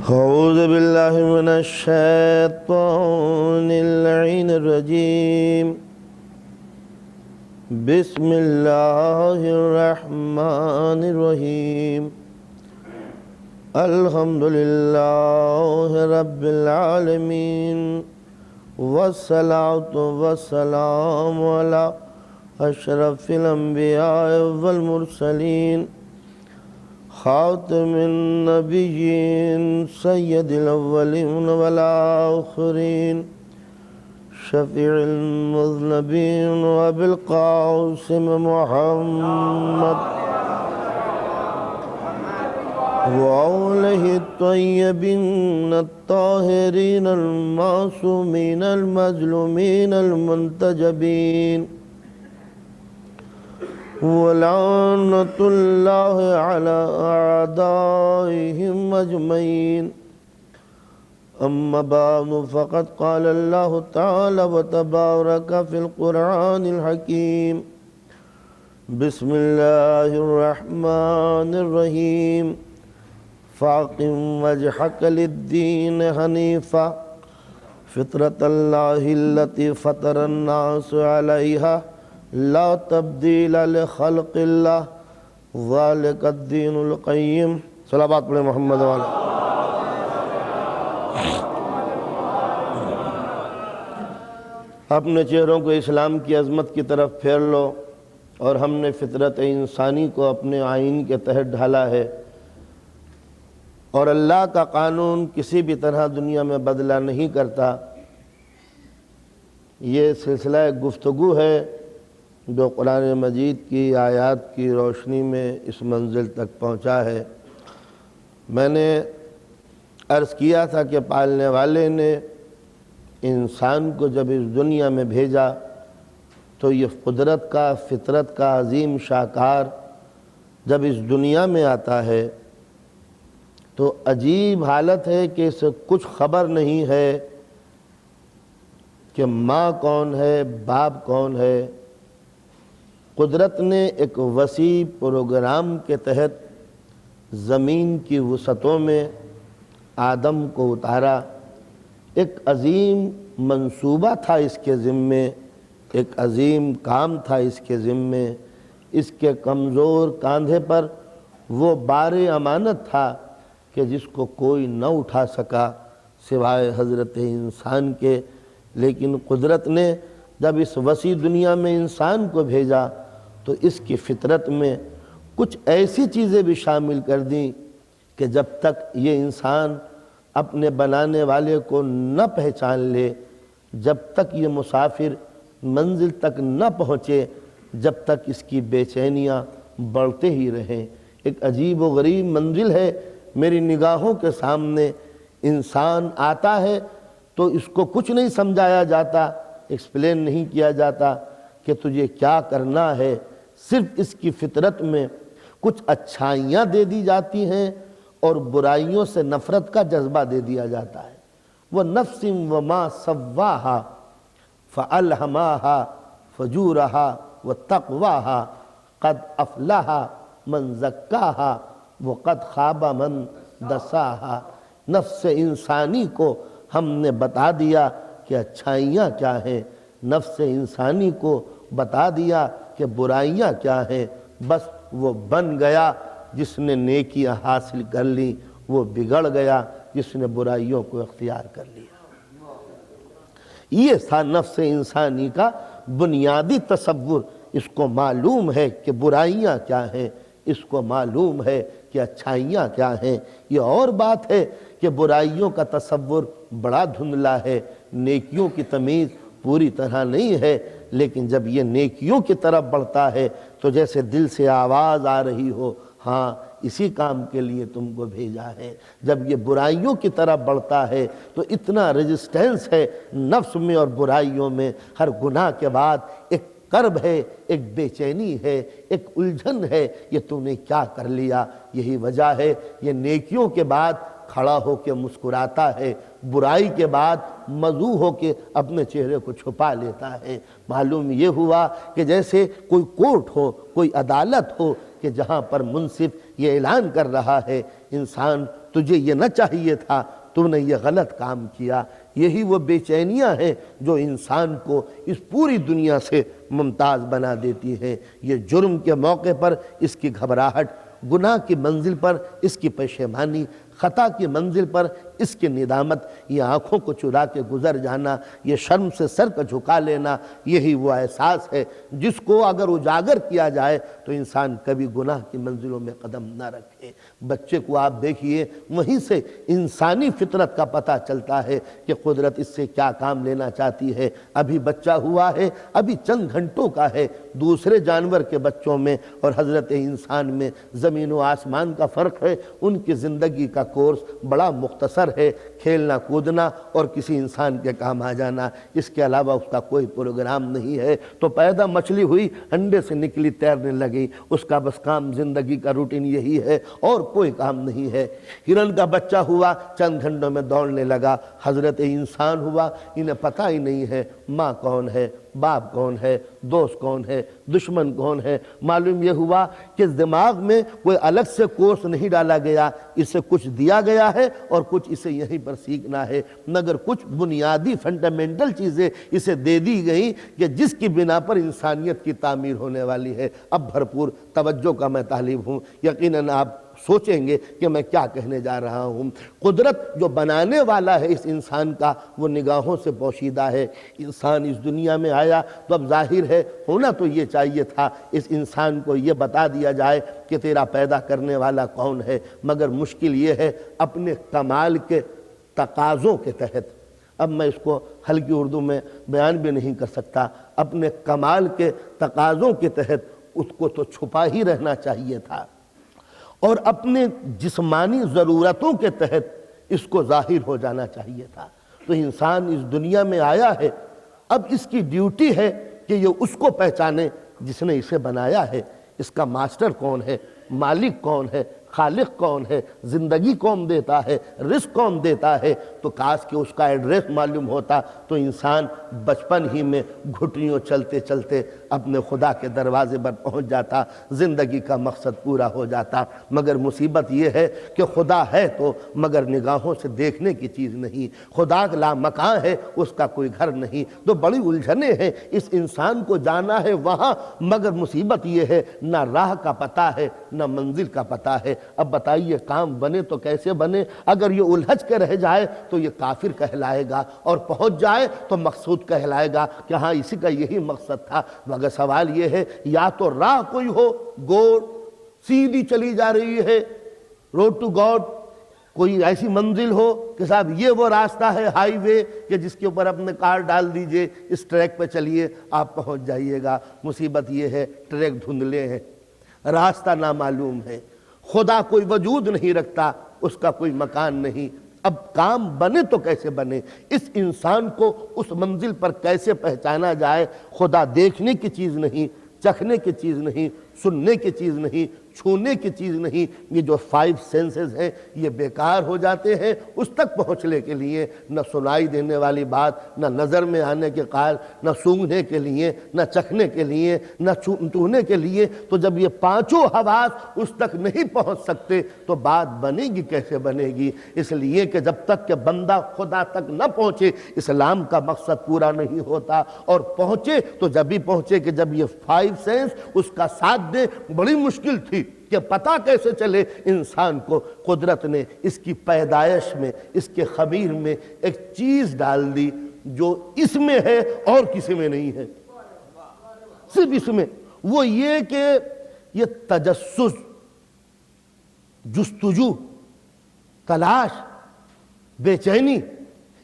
أعوذ بالله من الشيطان اللعين الرجيم بسم الله الرحمن الرحيم الحمد لله رب العالمين والصلاة والسلام على أشرف الأنبياء والمرسلين خاتم النبيين سيد الأولين والآخرين شفيع المذنبين وأبي القاسم محمد وآله الطيبين الطاهرين المعصومين المظلومين المنتجبين ولعنة الله على أعدائهم أجمعين أما بعد فقد قال الله تعالى وتبارك في القرآن الحكيم بسم الله الرحمن الرحيم فأقم وجهك للدين حنيفا فطرة الله التي فطر الناس عليها لا تبدیل لخلق اللہ ذالک الدین القیم صلوات پڑھیں محمد والا۔ اپنے چہروں کو اسلام کی عظمت کی طرف پھیر لو، اور ہم نے فطرت انسانی کو اپنے آئین کے تحت ڈھالا ہے، اور اللہ کا قانون کسی بھی طرح دنیا میں بدلہ نہیں کرتا۔ یہ سلسلہ گفتگو ہے جو قرآن مجید کی آیات کی روشنی میں اس منزل تک پہنچا ہے۔ میں نے عرض کیا تھا کہ پالنے والے نے انسان کو جب اس دنیا میں بھیجا تو یہ قدرت کا، فطرت کا عظیم شاہکار جب اس دنیا میں آتا ہے تو عجیب حالت ہے کہ اسے کچھ خبر نہیں ہے کہ ماں کون ہے، باپ کون ہے۔ قدرت نے ایک وسیع پروگرام کے تحت زمین کی وسعتوں میں آدم کو اتارا۔ ایک عظیم منصوبہ تھا اس کے ذمے، ایک عظیم کام تھا اس کے ذمے۔ اس کے کمزور کاندھے پر وہ بار امانت تھا کہ جس کو کوئی نہ اٹھا سکا سوائے حضرت انسان کے۔ لیکن قدرت نے جب اس وسیع دنیا میں انسان کو بھیجا تو اس کی فطرت میں کچھ ایسی چیزیں بھی شامل کر دیں کہ جب تک یہ انسان اپنے بنانے والے کو نہ پہچان لے، جب تک یہ مسافر منزل تک نہ پہنچے، جب تک اس کی بے چینیاں بڑھتے ہی رہیں۔ ایک عجیب و غریب منزل ہے میری نگاہوں کے سامنے۔ انسان آتا ہے تو اس کو کچھ نہیں سمجھایا جاتا، ایکسپلین نہیں کیا جاتا کہ تجھے کیا کرنا ہے۔ صرف اس کی فطرت میں کچھ اچھائیاں دے دی جاتی ہیں اور برائیوں سے نفرت کا جذبہ دے دیا جاتا ہے۔ وہ نفس وما سواہا فالہماہا فجورہا وتقواہا قد افلح من زکاہا وقد خاب من دساہا۔ نفس انسانی کو ہم نے بتا دیا کہ اچھائیاں کیا ہیں، نفس انسانی کو بتا دیا کہ برائیاں کیا ہیں۔ بس وہ بن گیا جس نے نیکیاں حاصل کر لی، وہ بگڑ گیا جس نے برائیوں کو اختیار کر لیا۔ یہ تھا نفس انسانی کا بنیادی تصور۔ اس کو معلوم ہے کہ برائیاں کیا ہیں، اس کو معلوم ہے کہ اچھائیاں کیا ہیں۔ یہ اور بات ہے کہ برائیوں کا تصور بڑا دھندلا ہے، نیکیوں کی تمیز پوری طرح نہیں ہے۔ لیکن جب یہ نیکیوں کی طرف بڑھتا ہے تو جیسے دل سے آواز آ رہی ہو، ہاں اسی کام کے لیے تم کو بھیجا ہے۔ جب یہ برائیوں کی طرف بڑھتا ہے تو اتنا ریزسٹنس ہے نفس میں اور برائیوں میں۔ ہر گناہ کے بعد ایک کرب ہے، ایک بے چینی ہے، ایک الجھن ہے، یہ تو نے کیا کر لیا۔ یہی وجہ ہے یہ نیکیوں کے بعد کھڑا ہو کے مسکراتا ہے، برائی کے بعد مزوح ہو کے اپنے چہرے کو چھپا لیتا ہے۔ معلوم یہ ہوا کہ جیسے کوئی کورٹ ہو، کوئی عدالت ہو کہ جہاں پر منصف یہ اعلان کر رہا ہے انسان تجھے یہ نہ چاہیے تھا، تو نے یہ غلط کام کیا۔ یہی وہ بے چینیاں ہیں جو انسان کو اس پوری دنیا سے ممتاز بنا دیتی ہیں۔ یہ جرم کے موقع پر اس کی گھبراہٹ، گناہ کی منزل پر اس کی پشیمانی، خطا کی منزل پر اس کی ندامت، یہ آنکھوں کو چرا کے گزر جانا، یہ شرم سے سر کو جھکا لینا، یہی وہ احساس ہے جس کو اگر اجاگر کیا جائے تو انسان کبھی گناہ کی منزلوں میں قدم نہ رکھے۔ بچے کو آپ دیکھیے، وہیں سے انسانی فطرت کا پتہ چلتا ہے کہ قدرت اس سے کیا کام لینا چاہتی ہے۔ ابھی بچہ ہوا ہے، ابھی چند گھنٹوں کا ہے، دوسرے جانور کے بچوں میں اور حضرت انسان میں زمین و آسمان کا فرق ہے۔ ان کی زندگی کا کورس بڑا مختصر ہے، کھیلنا کودنا اور کسی انسان کے کام آ جانا، اس کے علاوہ اس کا کوئی پروگرام نہیں ہے۔ تو پیدا مچھلی ہوئی، انڈے سے نکلی، تیرنے لگی، اس کا بس کام زندگی کا روٹین یہی ہے اور کوئی کام نہیں ہے۔ ہرن کا بچہ ہوا، چند گھنٹوں میں دوڑنے لگا۔ حضرت انسان ہوا، انہیں پتہ ہی نہیں ہے ماں کون ہے، باپ کون ہے، دوست کون ہے، دشمن کون ہے۔ معلوم یہ ہوا کہ دماغ میں کوئی الگ سے کورس نہیں ڈالا گیا، اسے کچھ دیا گیا ہے اور کچھ اسے یہیں پر سیکھنا ہے، مگر کچھ بنیادی فنڈامنٹل چیزیں اسے دے دی گئیں کہ جس کی بنا پر انسانیت کی تعمیر ہونے والی ہے۔ اب بھرپور توجہ کا میں طالب ہوں، یقیناً آپ سوچیں گے کہ میں کیا کہنے جا رہا ہوں۔ قدرت جو بنانے والا ہے اس انسان کا، وہ نگاہوں سے پوشیدہ ہے۔ انسان اس دنیا میں آیا تو اب ظاہر ہے ہونا تو یہ چاہیے تھا اس انسان کو یہ بتا دیا جائے کہ تیرا پیدا کرنے والا کون ہے، مگر مشکل یہ ہے اپنے کمال کے تقاضوں کے تحت، اب میں اس کو ہلکی اردو میں بیان بھی نہیں کر سکتا، اپنے کمال کے تقاضوں کے تحت اس کو تو چھپا ہی رہنا چاہیے تھا، اور اپنے جسمانی ضرورتوں کے تحت اس کو ظاہر ہو جانا چاہیے تھا۔ تو انسان اس دنیا میں آیا ہے، اب اس کی ڈیوٹی ہے کہ یہ اس کو پہچانے جس نے اسے بنایا ہے، اس کا ماسٹر کون ہے، مالک کون ہے، خالق کون ہے، زندگی کون دیتا ہے، رزق کون دیتا ہے۔ تو کاش کہ اس کا ایڈریس معلوم ہوتا تو انسان بچپن ہی میں گھٹنیوں چلتے چلتے اپنے خدا کے دروازے پر پہنچ جاتا، زندگی کا مقصد پورا ہو جاتا۔ مگر مصیبت یہ ہے کہ خدا ہے تو مگر نگاہوں سے دیکھنے کی چیز نہیں، خدا لامکاں ہے، اس کا کوئی گھر نہیں۔ تو بڑی الجھنیں ہیں، اس انسان کو جانا ہے وہاں، مگر مصیبت یہ ہے نہ راہ کا پتہ ہے نہ منزل کا پتہ ہے۔ اب بتائیے کام بنے تو کیسے بنے؟ اگر یہ الجھ کے رہ جائے تو یہ کافر کہلائے گا، اور پہنچ جائے تو مقصود کہلائے گا کہ ہاں اسی کا یہی مقصد تھا۔ مگر سوال یہ ہے یا تو راہ کوئی ہو، گوڑ سیدھی چلی جا رہی ہے، روڈ ٹو گاڈ، کوئی ایسی منزل ہو کہ صاحب یہ وہ راستہ ہے، ہائی وے، کہ جس کے اوپر اپنے کار ڈال دیجئے، اس ٹریک پہ چلیے آپ پہنچ جائیے گا۔ مصیبت یہ ہے ٹریک دھندلے ہیں، راستہ نامعلوم ہے، خدا کوئی وجود نہیں رکھتا، اس کا کوئی مکان نہیں۔ اب کام بنے تو کیسے بنے؟ اس انسان کو اس منزل پر کیسے پہچانا جائے؟ خدا دیکھنے کی چیز نہیں، چکھنے کی چیز نہیں، سننے کی چیز نہیں، چھونے کی چیز نہیں۔ یہ جو 5 سینسز ہیں یہ بیکار ہو جاتے ہیں اس تک پہنچنے کے لیے، نہ سنائی دینے والی بات، نہ نظر میں آنے کے قائل، نہ سونگھنے کے لیے، نہ چکھنے کے لیے، نہ چھونے کے لیے۔ تو جب یہ 5 حواس اس تک نہیں پہنچ سکتے تو بات بنے گی کیسے بنے گی؟ اس لیے کہ جب تک کہ بندہ خدا تک نہ پہنچے اسلام کا مقصد پورا نہیں ہوتا، اور پہنچے تو جب بھی پہنچے کہ جب یہ 5 سینس اس کا ساتھ دے۔ بڑی مشکل تھی کہ پتہ کیسے چلے انسان کو، قدرت نے اس کی پیدائش میں، اس کے خمیر میں ایک چیز ڈال دی جو اس میں ہے اور کسی میں نہیں ہے، صرف اس میں۔ وہ یہ کہ یہ تجسس، جستجو، تلاش، بے چینی،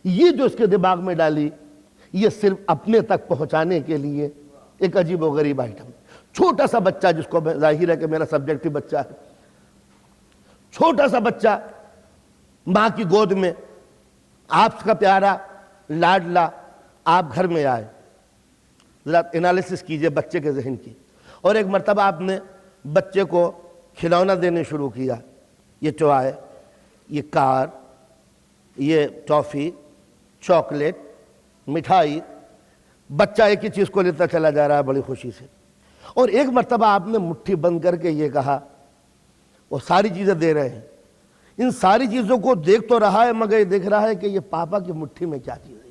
یہ جو اس کے دماغ میں ڈالی، یہ صرف اپنے تک پہنچانے کے لیے ایک عجیب و غریب آئٹم۔ چھوٹا سا بچہ، جس کو ظاہر ہے کہ میرا سبجیکٹ ہی بچہ ہے، چھوٹا سا بچہ ماں کی گود میں، آپ کا پیارا لاڈلا، آپ گھر میں آئے، ذرا انالیسس کیجئے بچے کے ذہن کی، اور ایک مرتبہ آپ نے بچے کو کھلونا دینے شروع کیا، یہ ٹوائے، یہ کار، یہ ٹافی، چاکلیٹ، مٹھائی، بچہ ایک ہی چیز کو لیتا چلا جا رہا ہے بڑی خوشی سے، اور ایک مرتبہ آپ نے مٹھی بند کر کے یہ کہا، وہ ساری چیزیں دے رہے ہیں، ان ساری چیزوں کو دیکھ تو رہا ہے مگر یہ دیکھ رہا ہے کہ یہ پاپا کی مٹھی میں کیا چیز ہے،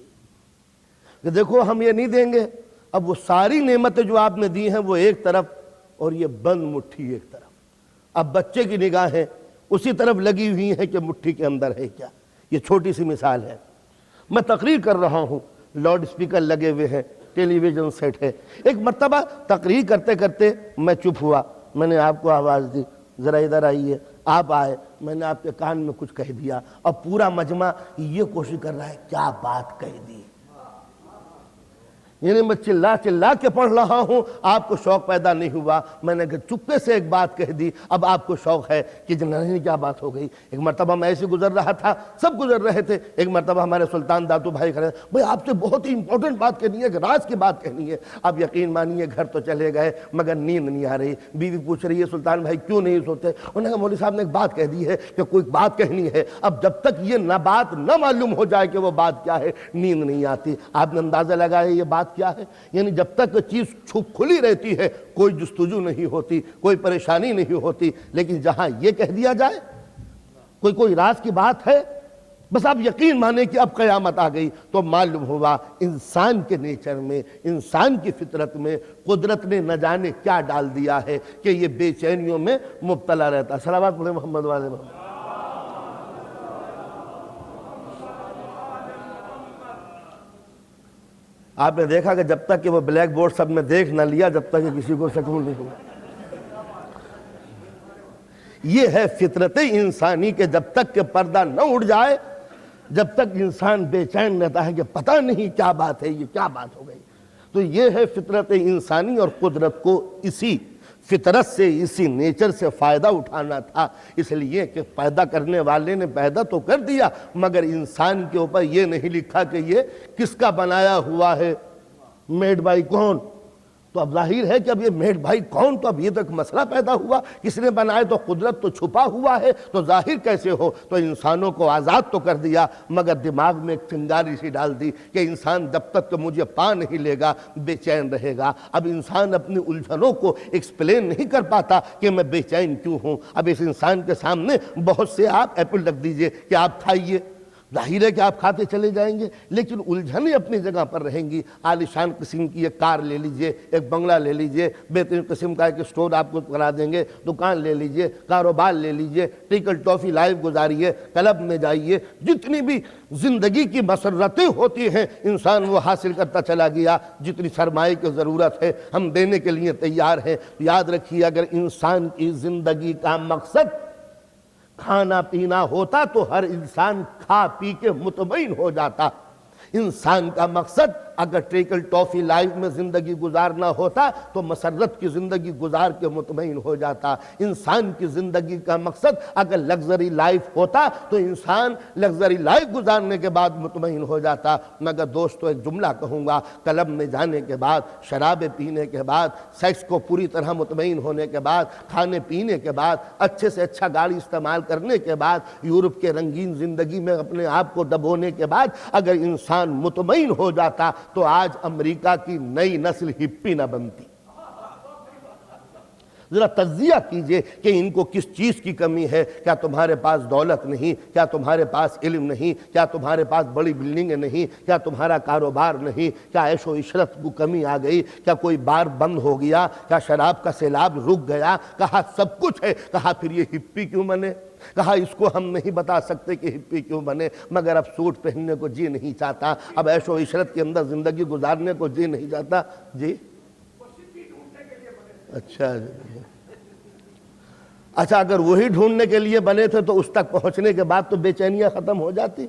کہ دیکھو ہم یہ نہیں دیں گے، اب وہ ساری نعمتیں جو آپ نے دی ہیں وہ ایک طرف اور یہ بند مٹھی ایک طرف، اب بچے کی نگاہیں اسی طرف لگی ہوئی ہیں کہ مٹھی کے اندر ہے کیا۔ یہ چھوٹی سی مثال ہے، میں تقریر کر رہا ہوں، لاؤڈ اسپیکر لگے ہوئے ہیں، ٹیلی ویژن سیٹ ہے، ایک مرتبہ تقریر کرتے کرتے میں چپ ہوا، میں نے آپ کو آواز دی ذرا ادھر آئیے، آپ آئے، میں نے آپ کے کان میں کچھ کہہ دیا، اب پورا مجمع یہ کوشش کر رہا ہے کیا بات کہہ دی، یعنی میں چلا چلا کے پڑھ رہا ہوں، آپ کو شوق پیدا نہیں ہوا، میں نے چپکے سے ایک بات کہہ دی، اب آپ کو شوق ہے کہ جنہیں کیا بات ہو گئی۔ ایک مرتبہ میں ایسے گزر رہا تھا، سب گزر رہے تھے، ایک مرتبہ ہمارے سلطان داتو بھائی کھڑے، بھئی آپ سے بہت ہی امپورٹنٹ بات کہنی ہے، ایک راز کی بات کہنی ہے، اب یقین مانیے گھر تو چلے گئے مگر نیند نہیں آ رہی، بیوی پوچھ رہی ہے سلطان بھائی کیوں نہیں سوتے، انہوں نے کہا مولوی صاحب نے ایک بات کہہ دی ہے کہ کوئی بات کہنی ہے، اب جب تک یہ نہ بات نہ معلوم ہو جائے کہ وہ بات کیا ہے نیند نہیں آتی۔ آپ نے اندازہ لگایا یہ بات کیا ہے، یعنی جب تک چیز چھپ کھلی رہتی ہے کوئی جستجو نہیں ہوتی، کوئی پریشانی نہیں ہوتی، لیکن جہاں یہ کہہ دیا جائے کوئی راز کی بات ہے، بس آپ یقین مانیں کہ اب قیامت آ گئی، تو معلوم ہوا انسان کے نیچر میں، انسان کی فطرت میں قدرت نے نہ جانے کیا ڈال دیا ہے کہ یہ بے چینیوں میں مبتلا رہتا ہے۔ صلوات پڑھیں محمد والے محمد۔ آپ نے دیکھا کہ جب تک کہ وہ بلیک بورڈ سب نے دیکھ نہ لیا جب تک کہ کسی کو سکون نہیں ہوا۔ یہ ہے فطرت انسانی کہ جب تک کہ پردہ نہ اٹھ جائے، جب تک انسان بے چین رہتا ہے کہ پتہ نہیں کیا بات ہے، یہ کیا بات ہو گئی۔ تو یہ ہے فطرت انسانی، اور قدرت کو اسی فطرت سے، اسی نیچر سے فائدہ اٹھانا تھا، اس لیے کہ پیدا کرنے والے نے پیدا تو کر دیا مگر انسان کے اوپر یہ نہیں لکھا کہ یہ کس کا بنایا ہوا ہے، میڈ بائی کون، تو اب ظاہر ہے کہ اب یہ میڈ بھائی کون، تو اب یہ تو ایک مسئلہ پیدا ہوا، کس نے بنائے، تو قدرت تو چھپا ہوا ہے، تو ظاہر کیسے ہو، تو انسانوں کو آزاد تو کر دیا مگر دماغ میں ایک چنگاری سی ڈال دی کہ انسان جب تک کہ مجھے پا نہیں لے گا بے چین رہے گا۔ اب انسان اپنی الجھنوں کو ایکسپلین نہیں کر پاتا کہ میں بے چین کیوں ہوں۔ اب اس انسان کے سامنے بہت سے آپ ایپل رکھ دیجئے کہ آپ کھائیے، ظاہر ہے کہ آپ کھاتے چلے جائیں گے، لیکن الجھنیں اپنی جگہ پر رہیں گی۔ عالیشان قسم کی ایک کار لے لیجئے، ایک بنگلہ لے لیجئے، بہترین قسم کا ایک اسٹور آپ کو کرا دیں گے، دکان لے لیجئے، کاروبار لے لیجئے، ٹیکل ٹافی لائف گزاریے، کلب میں جائیے، جتنی بھی زندگی کی مسرتیں ہوتی ہیں انسان وہ حاصل کرتا چلا گیا، جتنی سرمایہ کی ضرورت ہے ہم دینے کے لیے تیار ہیں۔ یاد رکھیے اگر انسان کی زندگی کا مقصد کھانا پینا ہوتا تو ہر انسان کھا پی کے مطمئن ہو جاتا۔ انسان کا مقصد اگر ٹیکل ٹافی لائف میں زندگی گزارنا ہوتا تو مسرت کی زندگی گزار کے مطمئن ہو جاتا۔ انسان کی زندگی کا مقصد اگر لگزری لائف ہوتا تو انسان لگزری لائف گزارنے کے بعد مطمئن ہو جاتا۔ مگر دوستو ایک جملہ کہوں گا، کلب میں جانے کے بعد، شرابیں پینے کے بعد، سیکس کو پوری طرح مطمئن ہونے کے بعد، کھانے پینے کے بعد، اچھے سے اچھا گاڑی استعمال کرنے کے بعد، یورپ کے رنگین زندگی میں اپنے آپ کو ڈبونے کے بعد اگر انسان مطمئن ہو جاتا تو آج امریکہ کی نئی نسل ہپی نہ بنتی۔ ذرا تجزیہ کیجئے کہ ان کو کس چیز کی کمی ہے۔ کیا تمہارے پاس دولت نہیں؟ کیا تمہارے پاس علم نہیں؟ کیا تمہارے پاس بڑی بلڈنگیں نہیں؟ کیا تمہارا کاروبار نہیں؟ کیا عیش و عشرت کو کمی آ گئی؟ کیا کوئی بار بند ہو گیا؟ کیا شراب کا سیلاب رک گیا؟ کہا سب کچھ ہے، کہا پھر یہ ہپی کیوں بنے؟ کہا اس کو ہم نہیں بتا سکتے کہ ہپی کیوں بنے، مگر اب سوٹ پہننے کو جی نہیں چاہتا، اب عیش و عشرت کے اندر زندگی گزارنے کو جی نہیں چاہتا۔ جی اچھا اگر وہی ڈھونڈنے کے لیے بنے تھے تو اس تک پہنچنے کے بعد تو بے چینیاں ختم ہو جاتی۔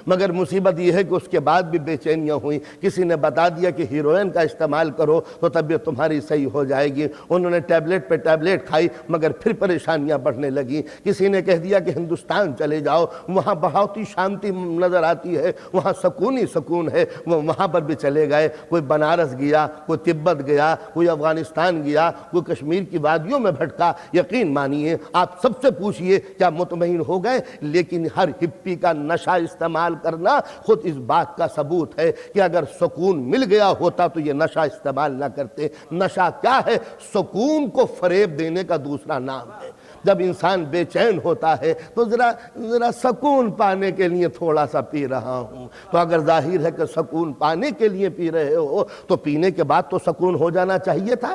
مگر مصیبت یہ ہے کہ اس کے بعد بھی بے چینیاں ہوئیں. کسی نے بتا دیا کہ ہیروئن کا استعمال کرو تو طبیعت تمہاری صحیح ہو جائے گی. انہوں نے ٹیبلٹ پہ ٹیبلٹ کھائی مگر پھر پریشانیاں بڑھنے لگیں. کسی نے کہہ دیا کہ ہندوستان چلے جاؤ, وہاں بہت ہی شانتی نظر آتی ہے, وہاں سکون ہی سکون ہے. وہ وہاں پر بھی چلے گئے. کوئی بنارس گیا, کوئی تبت گیا, کوئی افغانستان گیا, کوئی کشمیر کی وادیوں میں بھٹکا. یقین مانیے آپ سب سے پوچھئے کیا مطمئن ہو گئے؟ لیکن ہر ہپی کا نشہ استعمال کرنا خود اس بات کا ثبوت ہے کہ اگر سکون مل گیا ہوتا تو یہ نشہ استعمال نہ کرتے. نشہ کیا ہے؟ سکون کو فریب دینے کا دوسرا نام ہے. جب انسان بے چین ہوتا ہے تو ذرا سکون پانے کے لیے تھوڑا سا پی رہا ہوں. تو اگر ظاہر ہے کہ سکون پانے کے لیے پی رہے ہو تو پینے کے بعد تو سکون ہو جانا چاہیے تھا.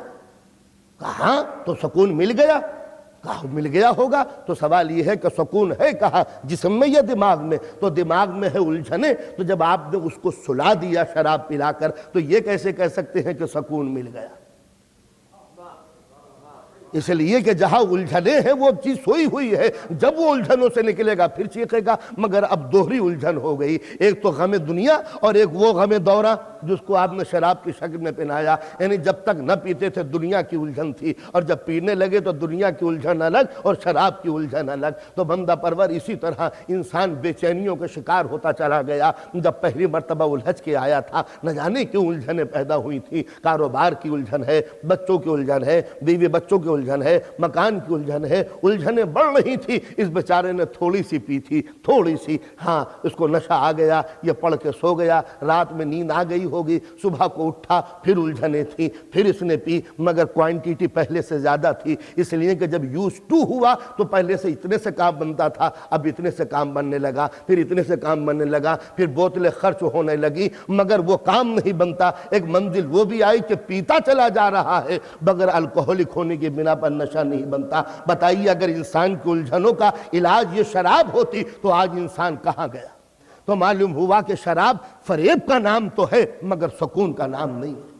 کہاں تو سکون مل گیا؟ کہاں مل گیا ہوگا؟ تو سوال یہ ہے کہ سکون ہے کہاں؟ جسم میں یا دماغ میں؟ تو دماغ میں ہے الجھنے. تو جب آپ نے اس کو سلا دیا شراب پلا کر تو یہ کیسے کہہ سکتے ہیں کہ سکون مل گیا؟ اس لیے کہ جہاں الجھنے ہیں وہ چیز سوئی ہوئی ہے. جب وہ الجھنوں سے نکلے گا پھر چیخے گا. مگر اب دوہری الجھن ہو گئی. ایک تو غم دنیا اور ایک وہ غم دورہ جس کو آپ نے شراب کی شکل میں پہنایا. یعنی جب تک نہ پیتے تھے دنیا کی الجھن تھی, اور جب پینے لگے تو دنیا کی الجھن الگ اور شراب کی الجھن الگ. تو بندہ پرور اسی طرح انسان بے چینیوں کا شکار ہوتا چلا گیا. جب پہلی مرتبہ الجھ کے آیا تھا نہ جانے کیوں الجھنیں پیدا ہوئی تھی. کاروبار کی الجھن ہے, بچوں کی الجھن ہے, بیوی بچوں کی الجھن ہے, مکان کی الجھن ہے. الجھنیں بڑھ رہی تھی. اس بیچارے نے تھوڑی سی پی تھی, تھوڑی سی. ہاں اس کو نشہ آ گیا, یہ پڑھ کے سو گیا, رات میں نیند آ گئی ہوگی, صبح کو اٹھا پھر الجھنیں تھی, پھر اس نے پی مگر کوانٹیٹی پہلے سے زیادہ تھی. اس لیے کہ جب یوز ٹو ہوا تو پہلے سے اتنے سے کام بنتا تھا, اب اتنے سے کام بننے لگا, پھر اتنے سے کام بننے لگا, پھر بوتلیں خرچ ہونے لگی مگر وہ کام نہیں بنتا. ایک منزل وہ بھی آئی کہ پیتا چلا جا رہا ہے مگر الکوہولک ہونے کی بنا پر نشہ نہیں بنتا. بتائیے اگر انسان کی الجھنوں کا علاج یہ شراب ہوتی تو آج انسان کہاں گیا؟ تو معلوم ہوا کہ شراب فریب کا نام تو ہے مگر سکون کا نام نہیں ہے.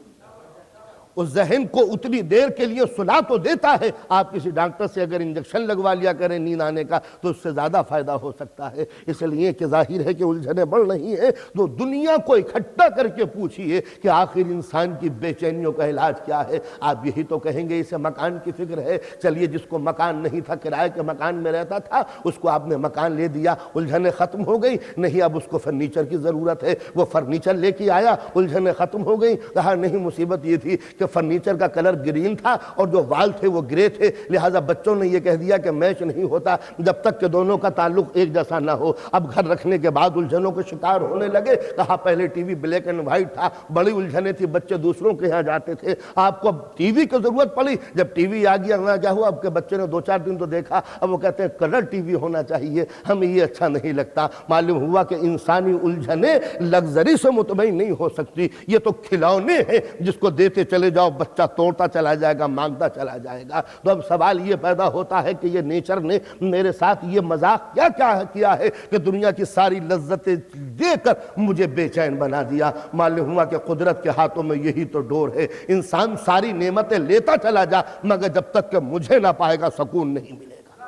اس ذہن کو اتنی دیر کے لیے سلا تو دیتا ہے. آپ کسی ڈاکٹر سے اگر انجیکشن لگوا لیا کریں نیند آنے کا تو اس سے زیادہ فائدہ ہو سکتا ہے. اس لیے کہ ظاہر ہے کہ الجھنیں بڑھ رہی ہیں. تو دنیا کو اکٹھا کر کے پوچھئے کہ آخر انسان کی بے چینیوں کا علاج کیا ہے. آپ یہی تو کہیں گے اسے مکان کی فکر ہے. چلیے جس کو مکان نہیں تھا, کرائے کے مکان میں رہتا تھا, اس کو آپ نے مکان لے دیا, الجھنیں ختم ہو گئی. نہیں اب اس کو فرنیچر کی ضرورت ہے, وہ فرنیچر لے کے آیا, الجھنیں ختم ہو گئی. کہا نہیں مصیبت یہ تھی کہ فرنیچر کا کلر گرین تھا اور جو وال تھے وہ گرے تھے, لہٰذا بچوں نے یہ کہہ دیا کہ میچ نہیں ہوتا جب تک کہ دونوں کا تعلق ایک جیسا نہ ہو. اب گھر رکھنے کے بعد الجھنوں کے شکار ہونے لگے. کہا پہلے T V black and white تھا, بڑی الجھنیں تھی, بچے دوسروں کے یہاں جاتے تھے. آپ کو ٹی وی کی ضرورت پڑی, جب ٹی وی آ گیا کیا ہوا, اب کے بچے نے 2-4 دن تو دیکھا, اب وہ کہتے ہیں کلر ٹی وی ہونا چاہیے, ہمیں یہ اچھا نہیں لگتا. معلوم ہوا کہ انسانی الجھنیں لگزری سے مطمئن نہیں ہو سکتی. یہ تو کھلونے ہیں جس کو دیتے چلے جاؤ بچہ توڑتا چلا جائے گا, مانگتا چلا جائے گا. تو اب سوال یہ پیدا ہوتا ہے کہ یہ نیچر نے میرے ساتھ یہ مذاق کیا کیا ہے کہ دنیا کی ساری لذتیں دے کر مجھے بے چین بنا دیا. معلوم ہوا کہ قدرت کے ہاتھوں میں یہی تو ڈور ہے. انسان ساری نعمتیں لیتا چلا جا مگر جب تک کہ مجھے نہ پائے گا سکون نہیں ملے گا.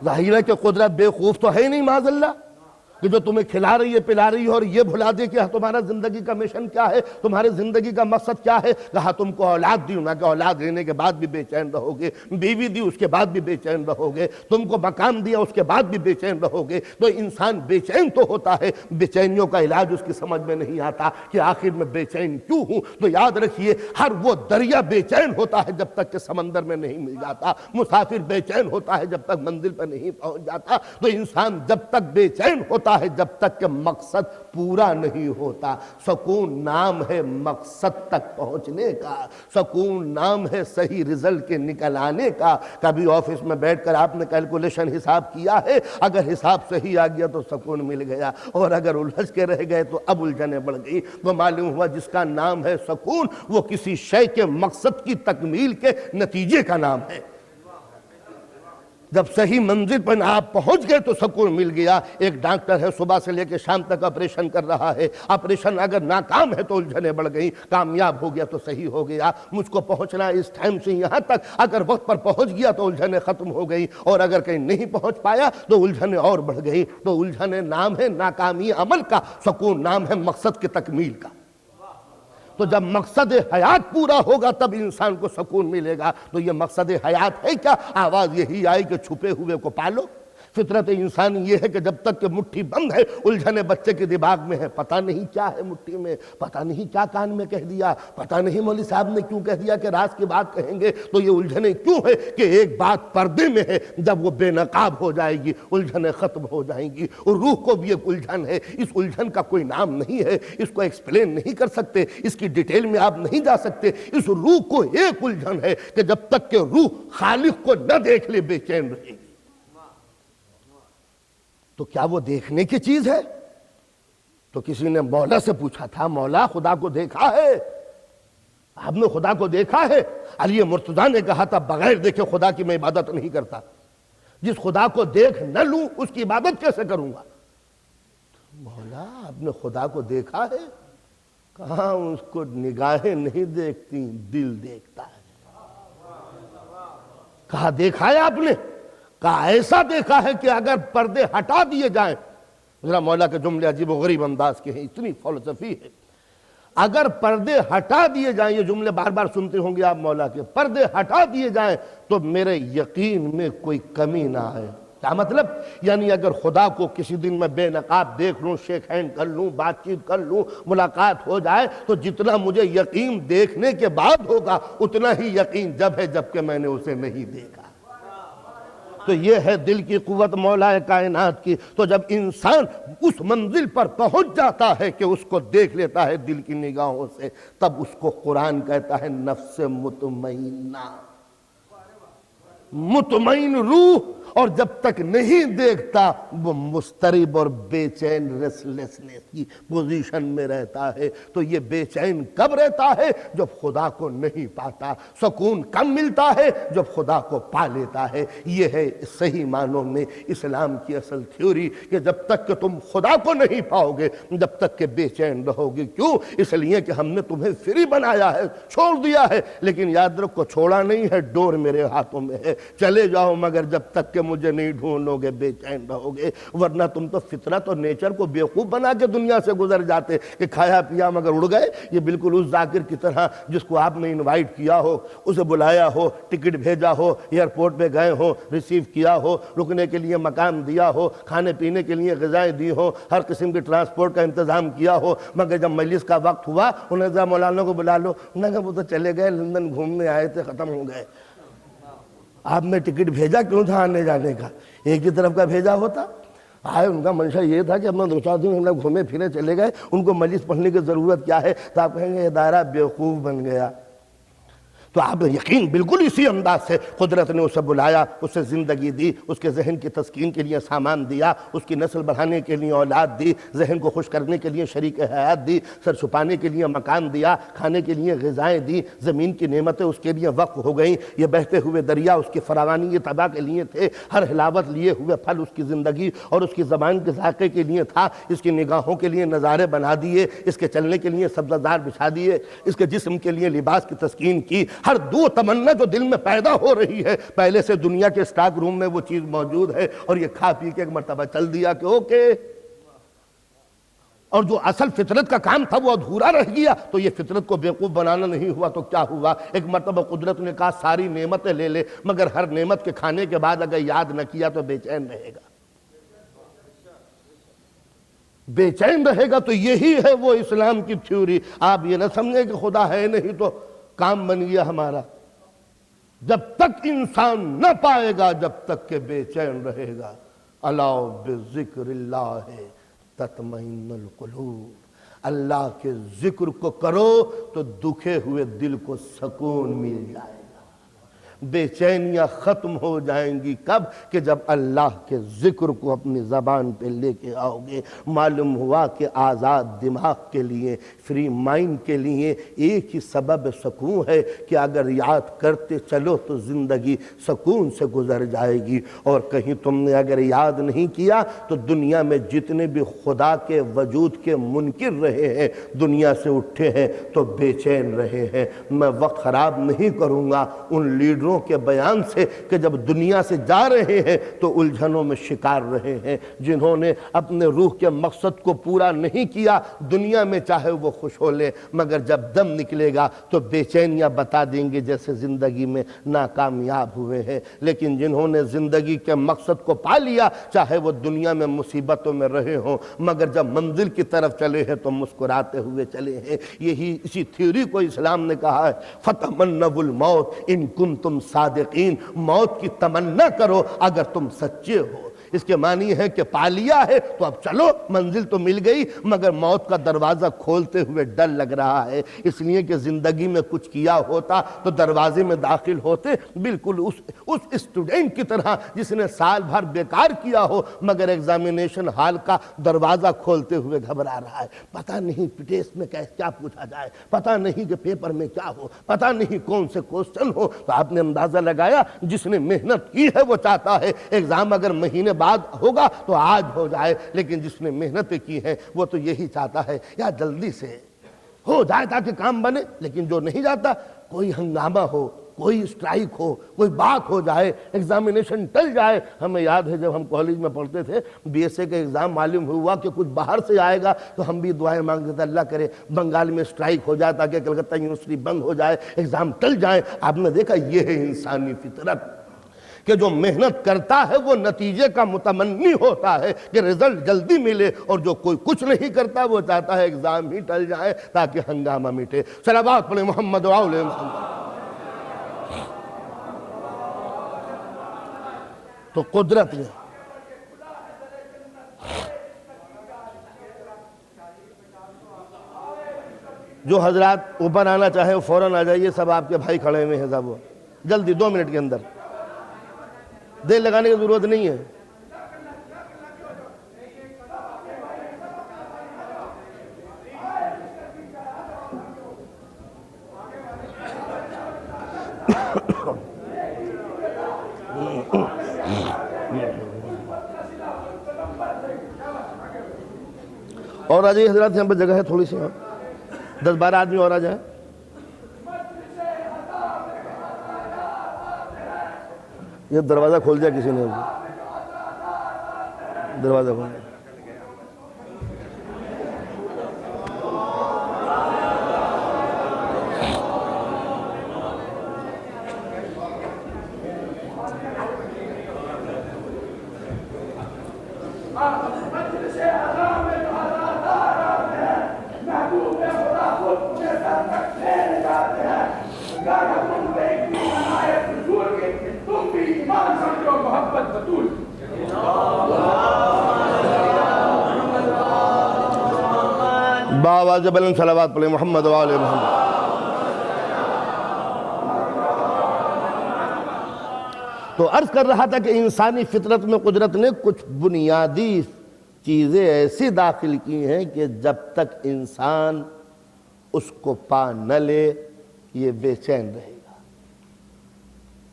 ظاہر ہے کہ قدرت بے خوف تو ہے نہیں معاذ اللہ کہ جو تمہیں کھلا رہی ہے پلا رہی ہے اور یہ بھلا دے کہ تمہارا زندگی کا مشن کیا ہے, تمہارے زندگی کا مقصد کیا ہے. کہا تم کو اولاد دی, کہ اولاد لینے کے بعد بھی بے چین رہو گے, بیوی دی اس کے بعد بھی بے چین رہو گے, تم کو مکان دیا اس کے بعد بھی بے چین رہو گے. تو انسان بے چین تو ہوتا ہے, بے چینیوں کا علاج اس کی سمجھ میں نہیں آتا کہ آخر میں بے چین کیوں ہوں. تو یاد رکھیے ہر وہ دریا بے چین ہوتا ہے جب تک کہ سمندر میں نہیں مل جاتا, مسافر بے چین ہوتا ہے جب تک منزل پر نہیں پہنچ جاتا. تو انسان جب تک بے چین ہوتا ہے جب تک کہ مقصد پورا نہیں ہوتا. سکون نام ہے مقصد تک پہنچنے کا, سکون نام ہے صحیح رزلٹ کے نکل آنے کا. کبھی آفس میں بیٹھ کر آپ نے کیلکولیشن حساب کیا ہے, اگر حساب صحیح آ گیا تو سکون مل گیا, اور اگر الجھ کے رہ گئے تو اب الجھنیں بڑھ گئی. تو معلوم ہوا جس کا نام ہے سکون وہ کسی شے کے مقصد کی تکمیل کے نتیجے کا نام ہے. جب صحیح منزل پر آپ پہنچ گئے تو سکون مل گیا۔ ایک ڈاکٹر ہے صبح سے لے کے شام تک آپریشن کر رہا ہے، آپریشن اگر ناکام ہے تو الجھنیں بڑھ گئیں، کامیاب ہو گیا تو صحیح ہو گیا۔ مجھ کو پہنچنا اس ٹائم سے یہاں تک، اگر وقت پر پہنچ گیا تو الجھنیں ختم ہو گئی، اور اگر کہیں نہیں پہنچ پایا تو الجھنیں اور بڑھ گئی۔ تو الجھنیں نام ہے ناکامی عمل کا، سکون نام ہے مقصد کی تکمیل کا۔ تو جب مقصد حیات پورا ہوگا تب انسان کو سکون ملے گا۔ تو یہ مقصد حیات ہے کیا؟ آواز یہی آئی کہ چھپے ہوئے کو پالو۔ فطرت انسانی یہ ہے کہ جب تک کہ مٹھی بند ہے، الجھنے بچے کے دماغ میں ہے، پتہ نہیں کیا ہے مٹھی میں، پتہ نہیں کیا کان میں کہہ دیا، پتہ نہیں مولوی صاحب نے کیوں کہہ دیا کہ راز کی بات کہیں گے۔ تو یہ الجھنے کیوں ہے کہ ایک بات پردے میں ہے، جب وہ بے نقاب ہو جائے گی الجھنیں ختم ہو جائیں گی۔ اور روح کو بھی ایک الجھن ہے، اس الجھن کا کوئی نام نہیں ہے، اس کو ایکسپلین نہیں کر سکتے، اس کی ڈیٹیل میں آپ نہیں جا سکتے۔ اس روح کو ایک الجھن ہے کہ جب تک کہ روح خالق کو نہ دیکھ لے بے چین رہے گی۔ تو کیا وہ دیکھنے کی چیز ہے؟ تو کسی نے مولا سے پوچھا تھا، مولا خدا کو دیکھا ہے؟ آپ نے خدا کو دیکھا ہے؟ علی مرتضیٰ نے کہا تھا بغیر دیکھے خدا کی میں عبادت نہیں کرتا، جس خدا کو دیکھ نہ لوں اس کی عبادت کیسے کروں گا؟ مولا آپ نے خدا کو دیکھا ہے؟ کہاں اس کو نگاہیں نہیں دیکھتی، دل دیکھتا ہے۔ کہا دیکھا ہے آپ نے؟ کہا ایسا دیکھا ہے کہ اگر پردے ہٹا دیے جائیں، ذرا مولا کے جملے عجیب و غریب انداز کے ہیں، اتنی فلسفی ہے۔ اگر پردے ہٹا دیے جائیں، یہ جملے بار بار سنتے ہوں گے آپ مولا کے، پردے ہٹا دیے جائیں تو میرے یقین میں کوئی کمی نہ آئے۔ کیا مطلب؟ یعنی اگر خدا کو کسی دن میں بے نقاب دیکھ لوں، شیک ہینڈ کر لوں، بات چیت کر لوں، ملاقات ہو جائے، تو جتنا مجھے یقین دیکھنے کے بعد ہوگا اتنا ہی یقین جب ہے جب کہ میں نے اسے نہیں دیکھا۔ تو یہ ہے دل کی قوت مولا کائنات کی۔ تو جب انسان اس منزل پر پہنچ جاتا ہے کہ اس کو دیکھ لیتا ہے دل کی نگاہوں سے، تب اس کو قرآن کہتا ہے نفس مطمئنہ، مطمئن روح۔ اور جب تک نہیں دیکھتا وہ مضطرب اور بے چین ریسلیسنس کی پوزیشن میں رہتا ہے۔ تو یہ بے چین کب رہتا ہے؟ جب خدا کو نہیں پاتا۔ سکون کم ملتا ہے جب خدا کو پا لیتا ہے۔ یہ ہے صحیح معنوں میں اسلام کی اصل تھیوری، کہ جب تک کہ تم خدا کو نہیں پاؤ گے جب تک کہ بے چین رہو گے۔ کیوں؟ اس لیے کہ ہم نے تمہیں فری بنایا ہے، چھوڑ دیا ہے، لیکن یاد رکھو چھوڑا نہیں ہے، ڈور میرے ہاتھوں میں ہے۔ چلے جاؤ مگر جب تک کہ مجھے نہیں ڈھونڈو گے بے چین رہو گے، ورنہ تم تو فطرت اور نیچر کو بیوقوف بنا کے دنیا سے گزر جاتے کہ کھایا پیا مگر اڑ گئے۔ یہ بالکل اس ذاکر کی طرح جس کو آپ نے انوائٹ کیا ہو، اسے بلایا ہو، ٹکٹ بھیجا ہو، ایئرپورٹ پہ گئے ہو، ریسیو کیا ہو، رکنے کے لیے مکان دیا ہو، کھانے پینے کے لیے غذائیں دی ہو، ہر قسم کے ٹرانسپورٹ کا انتظام کیا ہو، مگر جب مجلس کا وقت ہوا انہیں ذرا مولانا کو بلا لو، انہوں نے کہا وہ تو چلے گئے لندن گھومنے آئے تھے، ختم ہو گئے۔ آپ نے ٹکٹ بھیجا کیوں تھا آنے جانے کا؟ ایک ہی طرف کا بھیجا ہوتا۔ آئے ان کا منشا یہ تھا کہ اپنا 2-4 دن ہم لوگ گھومے پھرے چلے گئے، ان کو مجلس پڑھنے کی ضرورت کیا ہے؟ تو آپ کہیں گے ادارہ بیوقوف بن گیا۔ تو آپ یقین بالکل اسی انداز سے قدرت نے اسے بلایا، اسے زندگی دی، اس کے ذہن کی تسکین کے لیے سامان دیا، اس کی نسل بڑھانے کے لیے اولاد دی، ذہن کو خوش کرنے کے لیے شریک حیات دی، سر چھپانے کے لیے مکان دیا، کھانے کے لیے غذائیں دی، زمین کی نعمتیں اس کے لیے وقف ہو گئیں، یہ بہتے ہوئے دریا اس کی فراوانی یہ تباہ کے لیے تھے، ہر ہلاوت لیے ہوئے پھل اس کی زندگی اور اس کی زبان کے ذائقے کے لیے تھا، اس کی نگاہوں کے لیے نظارے بنا دیے، اس کے چلنے کے لیے سبزہ بچھا دیے، اس کے جسم کے لیے لباس کی تسکین کی۔ ہر دو تمنا جو دل میں پیدا ہو رہی ہے پہلے سے دنیا کے سٹاک روم میں وہ چیز موجود ہے، اور یہ کھا پی کے ایک مرتبہ چل دیا کہ اوکے، اور جو اصل فطرت کا کام تھا وہ ادھورا رہ گیا۔ تو یہ فطرت کو بیوقوف بنانا نہیں ہوا تو کیا ہوا؟ ایک مرتبہ قدرت نے کہا ساری نعمتیں لے لے، مگر ہر نعمت کے کھانے کے بعد اگر یاد نہ کیا تو بے چین رہے گا، بے چین رہے گا۔ تو یہی ہے وہ اسلام کی تھیوری۔ آپ یہ نہ سمجھیں کہ خدا ہے نہیں تو کام بن گیا ہمارا۔ جب تک انسان نہ پائے گا جب تک کہ بے چین رہے گا۔ الا بذکر اللہ تطمئن القلوب، اللہ کے ذکر کو کرو تو دکھے ہوئے دل کو سکون مل جائے گا۔ بے چینیاں ختم ہو جائیں گی کب؟ کہ جب اللہ کے ذکر کو اپنی زبان پہ لے کے آؤ گے۔ معلوم ہوا کہ آزاد دماغ کے لیے، فری مائنڈ کے لیے ایک ہی سبب سکون ہے کہ اگر یاد کرتے چلو تو زندگی سکون سے گزر جائے گی، اور کہیں تم نے اگر یاد نہیں کیا تو دنیا میں جتنے بھی خدا کے وجود کے منکر رہے ہیں، دنیا سے اٹھے ہیں تو بے چین رہے ہیں۔ میں وقت خراب نہیں کروں گا ان لیڈروں کے بیان سے کہ جب دنیا سے جا رہے ہیں تو الجھنوں میں شکار رہے ہیں، جنہوں نے اپنے روح کے مقصد کو پورا نہیں کیا۔ دنیا میں چاہے وہ خوش ہو لے، مگر جب دم نکلے گا تو بے چینیاں بتا دیں گے جیسے زندگی میں ناکامیاب ہوئے ہیں۔ لیکن جنہوں نے زندگی کے مقصد کو پا لیا، چاہے وہ دنیا میں مصیبتوں میں رہے ہوں، مگر جب منزل کی طرف چلے ہیں تو مسکراتے ہوئے چلے ہیں۔ اسی تھیوری کو اسلام نے کہا ہے فَتَمَنَّوُا الْمَوْتَ إِن كُنتُمْ صَادِقِينَ، موت کی تمنا کرو اگر تم سچے ہو۔ اس کے معنی ہے کہ پا لیا ہے تو اب چلو، منزل تو مل گئی، مگر موت کا دروازہ کھولتے ہوئے ڈر لگ رہا ہے، اس لیے کہ زندگی میں کچھ کیا ہوتا تو دروازے میں داخل ہوتے بالکل اس اسٹوڈنٹ کی طرح جس نے سال بھر بیکار کیا ہو، مگر ایگزامینیشن ہال کا دروازہ کھولتے ہوئے گھبرا رہا ہے۔ پتہ نہیں ٹیسٹ میں کیا پوچھا جائے، پتہ نہیں کہ پیپر میں کیا ہو، پتہ نہیں کون سے کوسچن ہو۔ تو آپ نے اندازہ لگایا جس نے محنت کی ہے وہ چاہتا ہے ایگزام اگر مہینے بعد ہوگا تو آج ہو جائے، لیکن جس نے محنت کی ہے وہ تو یہی چاہتا ہے یا جلدی سے ہو جائے تاکہ کام بنے۔ لیکن جو نہیں جاتا، کوئی ہنگامہ ہو، کوئی اسٹرائک ہو، کوئی بات ہو جائے، ایگزامینیشن ٹل جائے۔ ہمیں یاد ہے جب ہم کالج میں پڑھتے تھے، بی ایس اے کا ایگزام معلوم ہوا کہ کچھ باہر سے آئے گا تو ہم بھی دعائیں مانگتے تھے اللہ کرے بنگال میں اسٹرائک ہو جائے تاکہ کلکتہ یونیورسٹی بند ہو جائے، ایگزام ٹل جائے۔ آپ نے دیکھا یہ ہے انسانی فطرت کہ جو محنت کرتا ہے وہ نتیجے کا متمنی ہوتا ہے کہ رزلٹ جلدی ملے، اور جو کوئی کچھ نہیں کرتا وہ چاہتا ہے ایگزام ہی ٹل جائے تاکہ ہنگامہ مٹے۔ صلوات پڑھیں محمد و آل محمد۔ تو قدرت نے جو حضرات اوپر آنا چاہیں وہ فوراً آ جائیے، سب آپ کے بھائی کھڑے ہوئے ہیں، سب جلدی 2 منٹ کے اندر، دیر لگانے کی ضرورت نہیں ہے۔ اور آ جائیے حضرات، یہاں پہ جگہ ہے تھوڑی سی، 10-12 آدمی اور آ جائیں۔ یہ دروازہ کھول دیا کسی نے، دروازہ کھول دیا۔ باواز بلند صلوات پڑھیں محمد و آل محمد۔ تو عرض کر رہا تھا کہ انسانی فطرت میں قدرت نے کچھ بنیادی چیزیں ایسی داخل کی ہیں کہ جب تک انسان اس کو پا نہ لے یہ بے چین رہے گا۔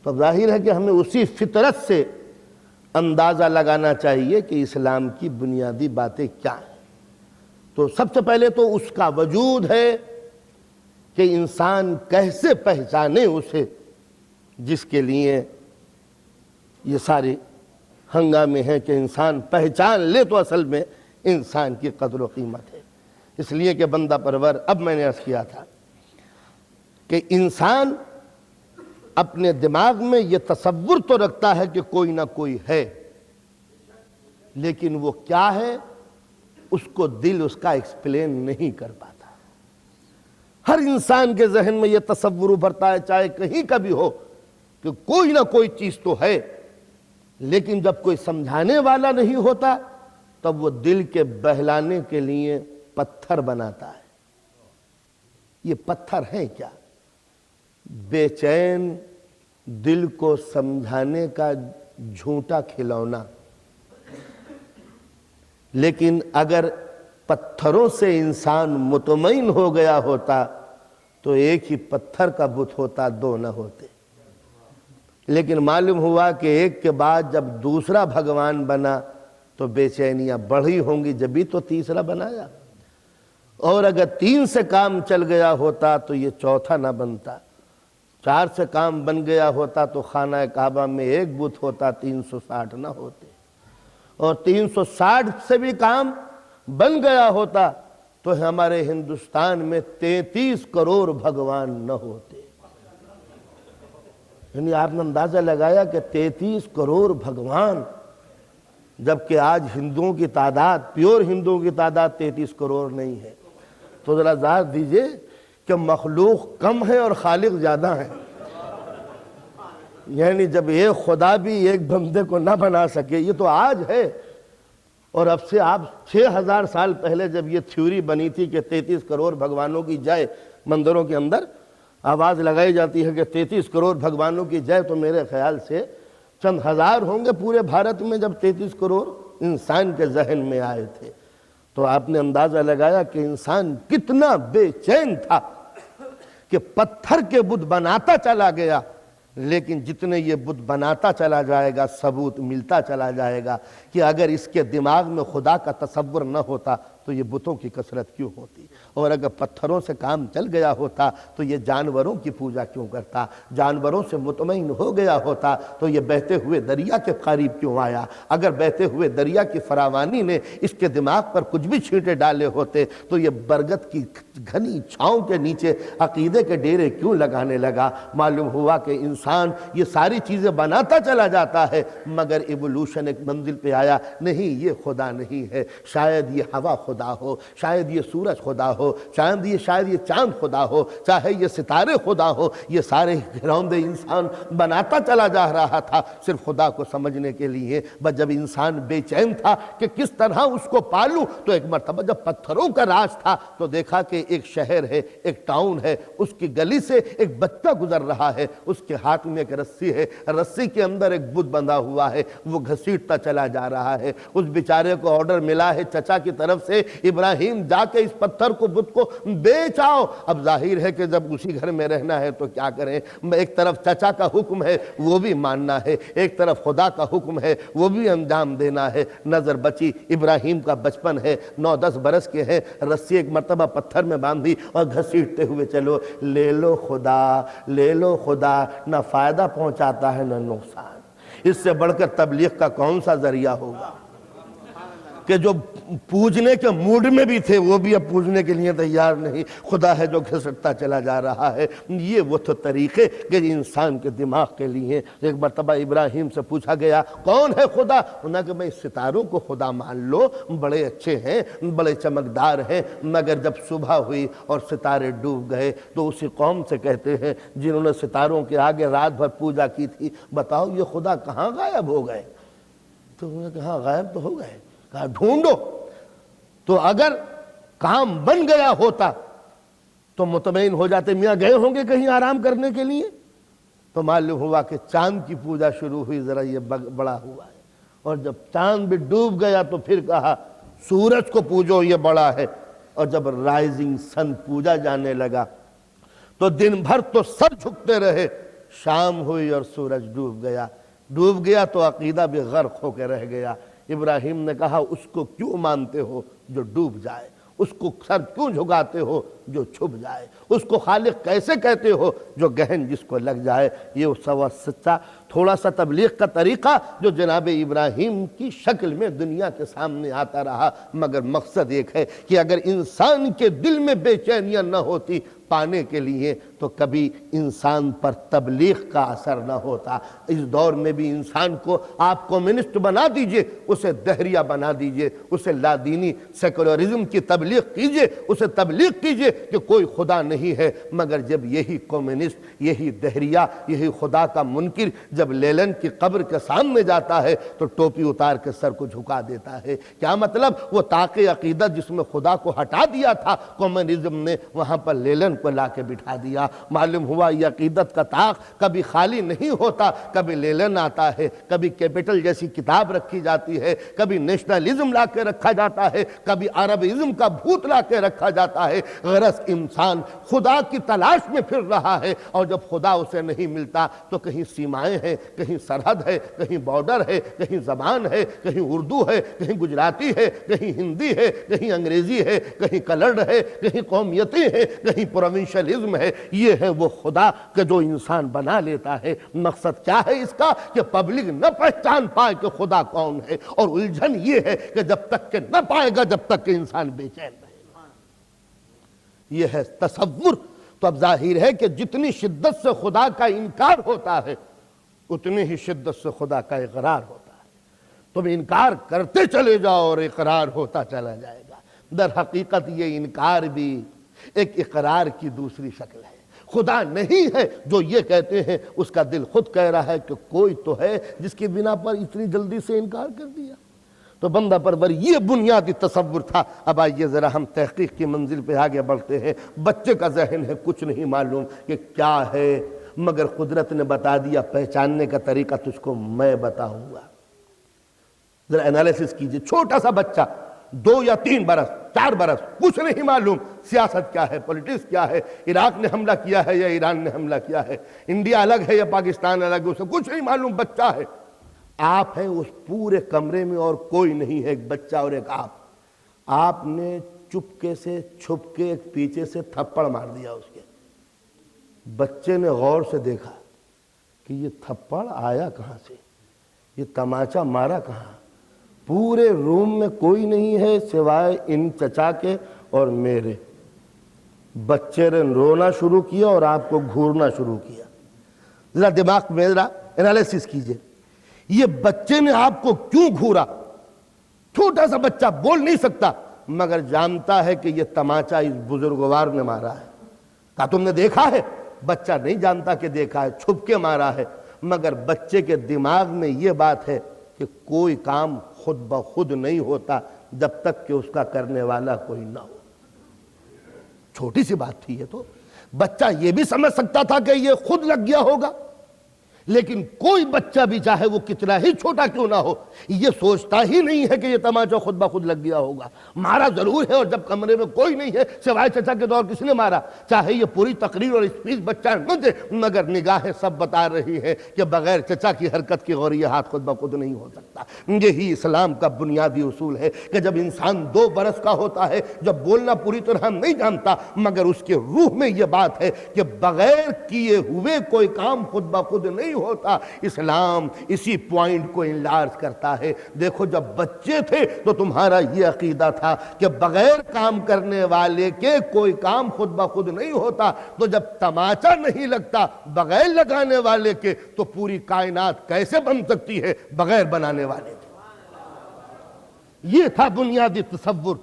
تو ظاہر ہے کہ ہمیں اسی فطرت سے اندازہ لگانا چاہیے کہ اسلام کی بنیادی باتیں کیا ہیں۔ تو سب سے پہلے تو اس کا وجود ہے کہ انسان کیسے پہچانے اسے جس کے لیے یہ سارے ہنگامے ہیں کہ انسان پہچان لے تو اصل میں انسان کی قدر و قیمت ہے۔ اس لیے کہ بندہ پرور، اب میں نے عرض کیا تھا کہ انسان اپنے دماغ میں یہ تصور تو رکھتا ہے کہ کوئی نہ کوئی ہے، لیکن وہ کیا ہے اس کو دل اس کا ایکسپلین نہیں کر پاتا۔ ہر انسان کے ذہن میں یہ تصور ابھرتا ہے، چاہے کہیں کا بھی ہو، کہ کوئی نہ کوئی چیز تو ہے، لیکن جب کوئی سمجھانے والا نہیں ہوتا تب وہ دل کے بہلانے کے لیے پتھر بناتا ہے۔ یہ پتھر ہیں کیا؟ بے چین دل کو سمجھانے کا جھوٹا کھلونا، لیکن اگر پتھروں سے انسان مطمئن ہو گیا ہوتا تو ایک ہی پتھر کا بت ہوتا، دو نہ ہوتے۔ لیکن معلوم ہوا کہ ایک کے بعد جب دوسرا بھگوان بنا تو بے چینیاں بڑھی ہوں گی، جبھی تو تیسرا بنایا، اور اگر 3 سے کام چل گیا ہوتا تو یہ چوتھا نہ بنتا، 4 سے کام بن گیا ہوتا تو خانہ کعبہ میں ایک بت ہوتا، 360 نہ ہوتے، اور 360 سے بھی کام بن گیا ہوتا تو ہمارے ہندوستان میں 33 کروڑ بھگوان نہ ہوتے۔ یعنی آپ نے اندازہ لگایا کہ 33 کروڑ بھگوان، جبکہ آج ہندوؤں کی تعداد، پیور ہندوؤں کی تعداد 33 کروڑ نہیں ہے، تو ذرا ذات دیجئے کہ مخلوق کم ہے اور خالق زیادہ ہے۔ یعنی جب ایک خدا بھی ایک بندے کو نہ بنا سکے، یہ تو آج ہے، اور اب سے آپ 6000 سال پہلے جب یہ تھیوری بنی تھی کہ 33 کروڑ بھگوانوں کی جائے، مندروں کے اندر آواز لگائی جاتی ہے کہ 33 کروڑ بھگوانوں کی جائے، تو میرے خیال سے چند ہزار ہوں گے پورے بھارت میں جب 33 کروڑ انسان کے ذہن میں آئے تھے۔ تو آپ نے اندازہ لگایا کہ انسان کتنا بے چین تھا کہ پتھر کے بت بناتا چلا گیا، لیکن جتنے یہ بت بناتا چلا جائے گا ثبوت ملتا چلا جائے گا کہ اگر اس کے دماغ میں خدا کا تصور نہ ہوتا تو یہ بتوں کی کثرت کیوں ہوتی، اور اگر پتھروں سے کام چل گیا ہوتا تو یہ جانوروں کی پوجا کیوں کرتا، جانوروں سے مطمئن ہو گیا ہوتا تو یہ بہتے ہوئے دریا کے قریب کیوں آیا، اگر بہتے ہوئے دریا کی فراوانی نے اس کے دماغ پر کچھ بھی چھینٹے ڈالے ہوتے تو یہ برگد کی گھنی چھاؤں کے نیچے عقیدے کے ڈیرے کیوں لگانے لگا۔ معلوم ہوا کہ انسان یہ ساری چیزیں بناتا چلا جاتا ہے، مگر ایوولوشن ایک منزل پہ آیا، نہیں یہ خدا نہیں ہے، شاید یہ ہوا خدا ہو، شاید یہ سورج خدا ہو، شاید یہ چاند خدا ہو، چاہے یہ ستارے خدا ہو، یہ سارے گھروندے انسان بناتا چلا جا رہا تھا صرف خدا کو سمجھنے کے لیے۔ بس جب انسان بے چین تھا کہ کس طرح اس کو پالوں، تو ایک مرتبہ جب پتھروں کا راج تھا تو دیکھا کہ ایک شہر ہے، ایک ٹاؤن ہے، اس کی گلی سے ایک بچہ گزر رہا ہے، اس کے ہاتھ میں ایک رسی ہے، رسی کے اندر ایک بت بندھا ہوا ہے، وہ گھسیٹتا چلا جا رہا ہے۔ اس بیچارے کو آرڈر ملا ہے چچا کی طرف سے، ابراہیم جا کے اس پتھر کو بت کو بیچ آؤ۔ اب ظاہر ہے کہ جب اسی گھر میں رہنا ہے تو کیا کریں، ایک طرف چچا کا حکم ہے وہ بھی ماننا ہے، ایک طرف خدا کا حکم ہے وہ بھی انجام دینا ہے۔ نظر بچی، ابراہیم کا بچپن ہے، 9-10 برس کے ہیں، رسی ایک مرتبہ پتھر میں باندھی اور گھسیٹتے ہوئے چلو، لے لو خدا، لے لو خدا، نہ فائدہ پہنچاتا ہے نہ نقصان۔ اس سے بڑھ کر تبلیغ کا کون سا ذریعہ ہوگا کہ جو پوجنے کے موڈ میں بھی تھے وہ بھی اب پوجنے کے لیے تیار نہیں، خدا ہے جو گھسٹتا چلا جا رہا ہے۔ یہ وہ تو طریقے کہ انسان کے دماغ کے لیے۔ ایک مرتبہ ابراہیم سے پوچھا گیا کون ہے خدا، انہوں نے کہا میں اس ستاروں کو خدا مان لو، بڑے اچھے ہیں، بڑے چمکدار ہیں، مگر جب صبح ہوئی اور ستارے ڈوب گئے تو اسی قوم سے کہتے ہیں جنہوں نے ستاروں کے آگے رات بھر پوجا کی تھی، بتاؤ یہ خدا کہاں غائب ہو گئے؟ تو انہوں نے کہا غائب تو ہو گئے، کہا ڈھونڈو۔ تو اگر کام بن گیا ہوتا تو مطمئن ہو جاتے، میاں گئے ہوں گے کہیں آرام کرنے کے لیے۔ تو معلوم ہوا کہ چاند کی پوجا شروع ہوئی، ذرا یہ بڑا ہوا ہے، اور جب چاند بھی ڈوب گیا تو پھر کہا سورج کو پوجو یہ بڑا ہے، اور جب رائزنگ سن پوجا جانے لگا تو دن بھر تو سر جھکتے رہے، شام ہوئی اور سورج ڈوب گیا تو عقیدہ بھی غرق ہو کے رہ گیا۔ ابراہیم نے کہا اس کو کیوں مانتے ہو جو ڈوب جائے، اس کو سر کیوں جھکاتے ہو جو چھپ جائے، اس کو خالق کیسے کہتے ہو جو گہن جس کو لگ جائے۔ یہ سوا سچا تھوڑا سا تبلیغ کا طریقہ جو جناب ابراہیم کی شکل میں دنیا کے سامنے آتا رہا، مگر مقصد ایک ہے کہ اگر انسان کے دل میں بے چینیاں نہ ہوتی پانے کے لیے تو کبھی انسان پر تبلیغ کا اثر نہ ہوتا۔ اس دور میں بھی انسان کو آپ کمیونسٹ بنا دیجئے، اسے دہریہ بنا دیجئے، اسے لادینی سیکولرزم کی تبلیغ کیجئے، اسے تبلیغ کیجئے، کہ کوئی خدا نہیں ہے، مگر جب یہی کمیونسٹ، یہی دہریہ، یہی خدا کا منکر جب لینن کی قبر کے سامنے جاتا ہے تو ٹوپی اتار کے سر کو جھکا دیتا ہے۔ کیا مطلب؟ وہ طاق عقیدت جس میں خدا کو ہٹا دیا تھا کمیونزم نے، وہاں پر لینن کو لا کے بٹھا دیا۔ معلوم ہوا یہ عقیدت کا طاق کبھی خالی نہیں ہوتا، کبھی لینن آتا ہے، کبھی کیپٹل جیسی کتاب رکھی جاتی ہے، کبھی نیشنلزم لا کے رکھا جاتا ہے، کبھی عربزم کا بھوت لا کے رکھا جاتا ہے۔ غرض انسان خدا کی تلاش میں پھر رہا ہے، اور جب خدا اسے نہیں ملتا تو کہیں سیمائیں ہیں، کہیں سرحد ہے، کہیں بارڈر ہے، کہیں زبان ہے، کہیں اردو ہے، کہیں گجراتی ہے، کہیں ہندی ہے، کہیں انگریزی ہے، کہیں کلرڈ ہے، کہیں قومیتی ہے، کہیں پروونشلزم ہے۔ یہ ہے وہ خدا کہ جو انسان بنا لیتا ہے۔ مقصد کیا ہے اس کا؟ کہ پبلک نہ پہچان پائے کہ خدا کون ہے، اور الجھن یہ ہے کہ جب تک کہ نہ پائے گا جب تک کہ انسان بے چین رہے۔ یہ ہے تصور۔ تو اب ظاہر ہے کہ جتنی شدت سے خدا کا انکار ہوتا ہے اتنی ہی شدت سے خدا کا اقرار ہوتا ہے۔ تم انکار کرتے چلے جاؤ اور اقرار ہوتا چلا جائے گا۔ در حقیقت یہ انکار بھی ایک اقرار کی دوسری شکل ہے۔ خدا نہیں ہے جو یہ کہتے ہیں، اس کا دل خود کہہ رہا ہے کہ کوئی تو ہے جس کی بنا پر اتنی جلدی سے انکار کر دیا۔ تو بندہ پرور یہ بنیادی تصور تھا۔ اب آئیے ذرا ہم تحقیق کی منزل پہ آگے بڑھتے ہیں۔ بچے کا ذہن ہے، کچھ نہیں معلوم کہ کیا ہے، مگر قدرت نے بتا دیا۔ پہچاننے کا طریقہ تجھ کو میں بتاؤں گا۔ ذرا انالیسس کیجئے۔ چھوٹا سا بچہ 2 یا 3 برس 4 برس، کچھ نہیں معلوم سیاست کیا ہے، پولیٹکس کیا ہے، عراق نے حملہ کیا ہے یا ایران نے حملہ کیا ہے، انڈیا الگ ہے یا پاکستان الگ ہے، اسے کچھ نہیں معلوم، بچہ ہے۔ آپ ہیں اس پورے کمرے میں اور کوئی نہیں ہے، ایک بچہ اور ایک آپ نے چپکے سے چھپ کے ایک پیچھے سے تھپڑ مار دیا اس کے۔ بچے نے غور سے دیکھا کہ یہ تھپڑ آیا کہاں سے، یہ تماچا مارا کہاں۔ پورے روم میں کوئی نہیں ہے سوائے ان چچا کے اور میرے۔ بچے نے رونا شروع کیا اور آپ کو گھورنا شروع کیا۔ ذرا دماغ میں ذرا انالیسس کیجئے، یہ بچے نے آپ کو کیوں گھورا؟ چھوٹا سا بچہ بول نہیں سکتا مگر جانتا ہے کہ یہ تماچا اس بزرگوار نے مارا ہے۔ کہا تم نے دیکھا ہے؟ بچہ نہیں جانتا کہ دیکھا ہے، چھپ کے مارا ہے، مگر بچے کے دماغ میں یہ بات ہے کہ کوئی کام خود بخود نہیں ہوتا جب تک کہ اس کا کرنے والا کوئی نہ ہو۔ چھوٹی سی بات تھی یہ تو۔ بچہ یہ بھی سمجھ سکتا تھا کہ یہ خود لگ گیا ہوگا، لیکن کوئی بچہ بھی چاہے وہ کتنا ہی چھوٹا کیوں نہ ہو یہ سوچتا ہی نہیں ہے کہ یہ تماچا خود بخود لگ گیا ہوگا۔ مارا ضرور ہے، اور جب کمرے میں کوئی نہیں ہے سوائے چچا کے دور کس نے مارا؟ چاہے یہ پوری تقریر اور اسپیچ بچہ نہ دے مگر نگاہیں سب بتا رہی ہیں کہ بغیر چچا کی حرکت کی غور یہ ہاتھ خود بخود نہیں ہو سکتا۔ یہی اسلام کا بنیادی اصول ہے کہ جب انسان 2 برس کا ہوتا ہے، جب بولنا پوری طرح نہیں جانتا مگر اس کے روح میں یہ بات ہے کہ بغیر کیے ہوئے کوئی کام خود بخود نہیں ہوتا، اسلام اسی پوائنٹ کو انلارج کرتا ہے۔ دیکھو جب بچے تھے تو تمہارا یہ عقیدہ تھا کہ بغیر کام کرنے والے کے کوئی کام خود بخود نہیں ہوتا، تو جب تماچا نہیں لگتا بغیر لگانے والے کے تو پوری کائنات کیسے بن سکتی ہے بغیر بنانے والے کے؟ یہ تھا بنیادی تصور۔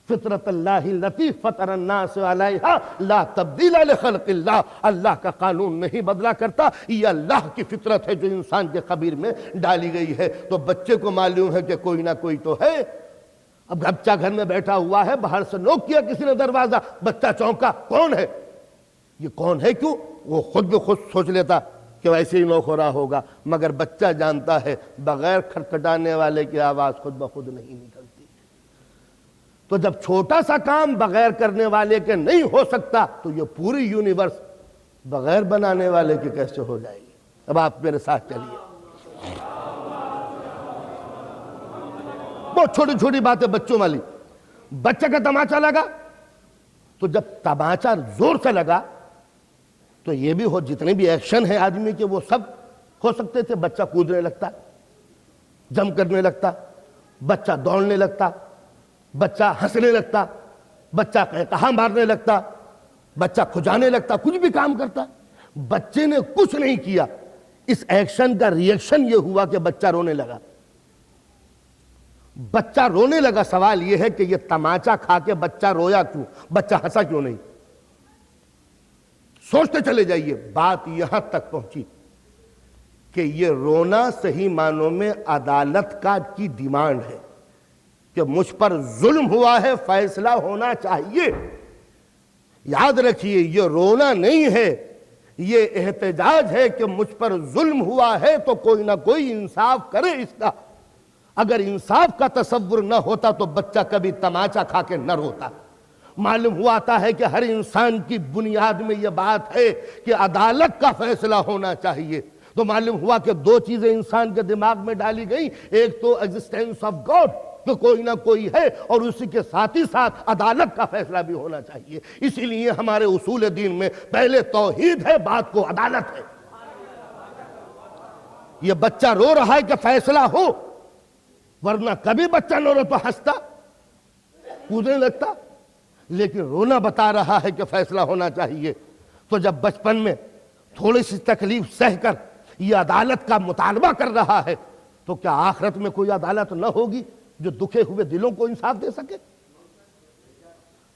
فطرت اللہ التی فطر الناس علیہا لا تبدیل لخلق اللہ، اللہ کا قانون نہیں بدلا کرتا، یہ اللہ کی فطرت ہے جو انسان کے خبیر میں ڈالی گئی ہے۔ تو بچے کو معلوم ہے کہ کوئی نہ کوئی تو ہے۔ اب بچہ گھر میں بیٹھا ہوا ہے، باہر سے نوک کیا کسی نے دروازہ، بچہ چونکا، کون ہے یہ؟ کون ہے کیوں؟ وہ خود بخود سوچ لیتا کہ ویسے ہی نوک ہو رہا ہوگا، مگر بچہ جانتا ہے بغیر کھٹکھٹانے والے کی آواز خود بخود نہیں نکلتی۔ تو جب چھوٹا سا کام بغیر کرنے والے کے نہیں ہو سکتا تو یہ پوری یونیورس بغیر بنانے والے کے کیسے ہو جائے گی؟ اب آپ میرے ساتھ چلیے۔ بہت چھوٹی چھوٹی باتیں بچوں والی۔ بچہ کا تماچا لگا تو جب تماچا زور سے لگا تو یہ بھی ہو جتنے بھی ایکشن ہیں آدمی کے وہ سب ہو سکتے تھے۔ بچہ کودنے لگتا، جمپ کرنے لگتا، بچہ دوڑنے لگتا، بچہ ہنسنے لگتا، بچہ قہقہا مارنے لگتا، بچہ کھجانے لگتا، کچھ بھی کام کرتا۔ بچے نے کچھ نہیں کیا، اس ایکشن کا ری ایکشن یہ ہوا کہ بچہ رونے لگا۔ بچہ رونے لگا، سوال یہ ہے کہ یہ تماچا کھا کے بچہ رویا کیوں، بچہ ہنسا کیوں نہیں؟ سوچتے چلے جائیے، بات یہاں تک پہنچی کہ یہ رونا صحیح معنوں میں عدالت کی ڈیمانڈ ہے کہ مجھ پر ظلم ہوا ہے، فیصلہ ہونا چاہیے۔ یاد رکھیے، یہ رونا نہیں ہے، یہ احتجاج ہے کہ مجھ پر ظلم ہوا ہے تو کوئی نہ کوئی انصاف کرے اس کا۔ اگر انصاف کا تصور نہ ہوتا تو بچہ کبھی تماچا کھا کے نہ روتا۔ معلوم ہوا آتا ہے کہ ہر انسان کی بنیاد میں یہ بات ہے کہ عدالت کا فیصلہ ہونا چاہیے۔ تو معلوم ہوا کہ دو چیزیں انسان کے دماغ میں ڈالی گئی، ایک تو ایگزسٹنس آف گاڈ، کہ کوئی نہ کوئی ہے، اور اسی کے ساتھ ہی ساتھ عدالت کا فیصلہ بھی ہونا چاہیے۔ اسی لیے ہمارے اصول دین میں پہلے توحید ہے، بعد کو عدالت ہے۔ یہ بچہ رو رہا ہے کہ فیصلہ ہو، ورنہ کبھی بچہ نہ رو تو ہنستا، کودنے لگتا، لیکن رونا بتا رہا ہے کہ فیصلہ ہونا چاہیے۔ تو جب بچپن میں تھوڑی سی تکلیف سہ کر یہ عدالت کا مطالبہ کر رہا ہے تو کیا آخرت میں کوئی عدالت نہ ہوگی جو دکھے ہوئے دلوں کو انصاف دے سکے؟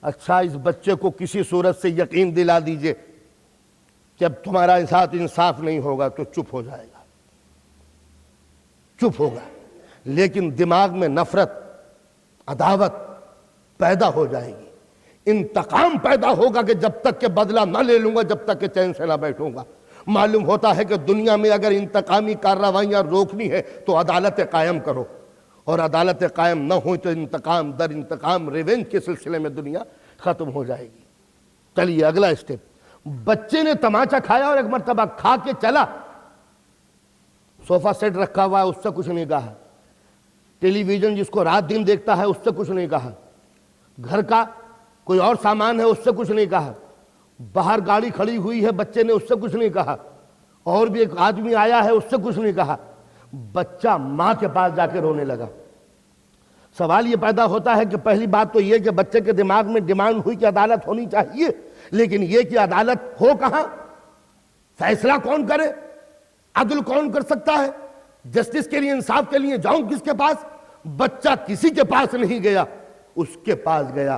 اچھا، اس بچے کو کسی صورت سے یقین دلا دیجئے کہ اب تمہارا ساتھ انصاف نہیں ہوگا تو چپ ہو جائے گا، چپ ہوگا، لیکن دماغ میں نفرت، عداوت پیدا ہو جائے گی، انتقام پیدا ہوگا کہ جب تک کہ بدلہ نہ لے لوں گا جب تک کہ چین سے نہ بیٹھوں گا۔ معلوم ہوتا ہے کہ دنیا میں اگر انتقامی کارروائیاں روکنی ہے تو عدالت قائم کرو، اور عدالت قائم نہ ہوئی تو انتقام در انتقام، ریونج کے سلسلے میں دنیا ختم ہو جائے گی۔ چلیے اگلا اسٹیپ، بچے نے تماچا کھایا اور ایک مرتبہ کھا کے چلا، صوفہ سیٹ رکھا ہوا ہے اس سے کچھ نہیں کہا، ٹیلی ویژن جس کو رات دن دیکھتا ہے اس سے کچھ نہیں کہا، گھر کا کوئی اور سامان ہے اس سے کچھ نہیں کہا، باہر گاڑی کھڑی ہوئی ہے بچے نے اس سے کچھ نہیں کہا، اور بھی ایک آدمی آیا ہے اس سے کچھ نہیں کہا۔ بچہ ماں کے پاس جا کے رونے لگا۔ سوال یہ پیدا ہوتا ہے کہ پہلی بات تو یہ کہ بچے کے دماغ میں ڈیمانڈ ہوئی کہ عدالت ہونی چاہیے، لیکن یہ کہ عدالت ہو کہاں، فیصلہ کون کرے، عدل کون کر سکتا ہے، جسٹس کے لیے، انصاف کے لیے جاؤں کس کے پاس؟ بچہ کسی کے پاس نہیں گیا، اس کے پاس گیا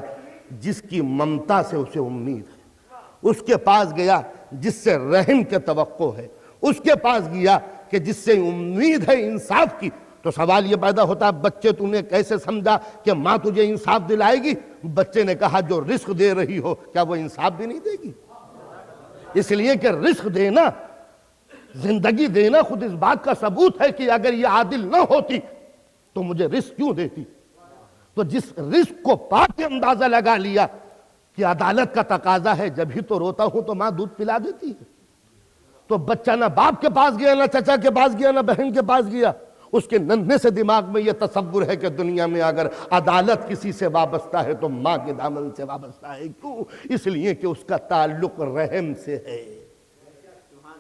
جس کی ممتا سے اسے امید ہے، اس کے پاس گیا جس سے رحم کے توقع ہے، اس کے پاس گیا کہ جس سے امید ہے انصاف کی۔ تو سوال یہ پیدا ہوتا ہے، بچے تو نے کیسے سمجھا کہ ماں تجھے انصاف دلائے گی؟ بچے نے کہا جو رزق دے رہی ہو کیا وہ انصاف بھی نہیں دے گی؟ اس لیے کہ رزق دینا، زندگی دینا خود اس بات کا ثبوت ہے کہ اگر یہ عادل نہ ہوتی تو مجھے رزق کیوں دیتی؟ تو جس رزق کو پا کے اندازہ لگا لیا کہ عدالت کا تقاضا ہے، جب ہی تو روتا ہوں تو ماں دودھ پلا دیتی ہے۔ تو بچہ نہ باپ کے پاس گیا، نہ چچا کے پاس گیا، نہ بہن کے پاس گیا، اس کے ننھے سے دماغ میں یہ تصور ہے کہ دنیا میں اگر عدالت کسی سے وابستہ ہے تو ماں کے دامن سے وابستہ ہے۔ کیوں؟ اس لیے کہ اس کا تعلق رحم سے ہے۔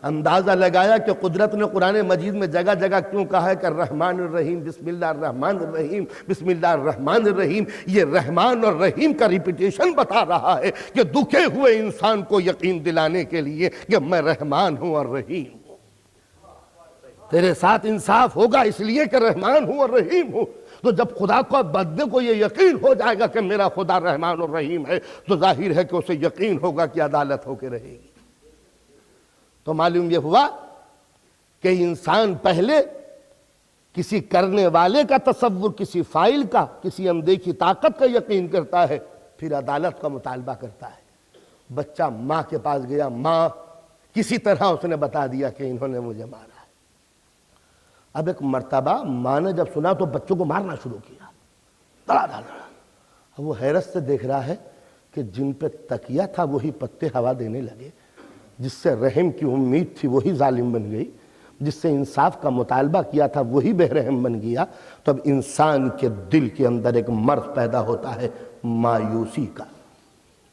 اندازہ لگایا کہ قدرت نے قرآن مجید میں جگہ جگہ کیوں کہا ہے کہ الرحمن الرحیم، بسم اللہ الرحمن الرحیم، بسم اللہ الرحمن الرحیم۔ یہ رحمان اور رحیم کا ریپیٹیشن بتا رہا ہے کہ دکھے ہوئے انسان کو یقین دلانے کے لیے کہ میں رحمان ہوں اور رحیم ہوں، تیرے ساتھ انصاف ہوگا اس لیے کہ رحمان ہوں اور رحیم ہوں۔ تو جب خدا کو بندے کو یہ یقین ہو جائے گا کہ میرا خدا رحمان اور رحیم ہے تو ظاہر ہے کہ اسے یقین ہوگا کہ عدالت ہو کے رہے گی۔ تو معلوم یہ ہوا کہ انسان پہلے کسی کرنے والے کا تصور، کسی فائل کا، کسی اندیکھی طاقت کا یقین کرتا ہے، پھر عدالت کا مطالبہ کرتا ہے۔ بچہ ماں کے پاس گیا، ماں کسی طرح اس نے بتا دیا کہ انہوں نے مجھے مارا ہے۔ اب ایک مرتبہ ماں نے جب سنا تو بچوں کو مارنا شروع کیا، دڑا دڑا۔ اب وہ حیرت سے دیکھ رہا ہے کہ جن پہ تکیہ تھا وہی پتے ہوا دینے لگے، جس سے رحم کی امید تھی وہی ظالم بن گئی، جس سے انصاف کا مطالبہ کیا تھا وہی بے رحم بن گیا۔ تو اب انسان کے دل کے اندر ایک مرض پیدا ہوتا ہے مایوسی کا۔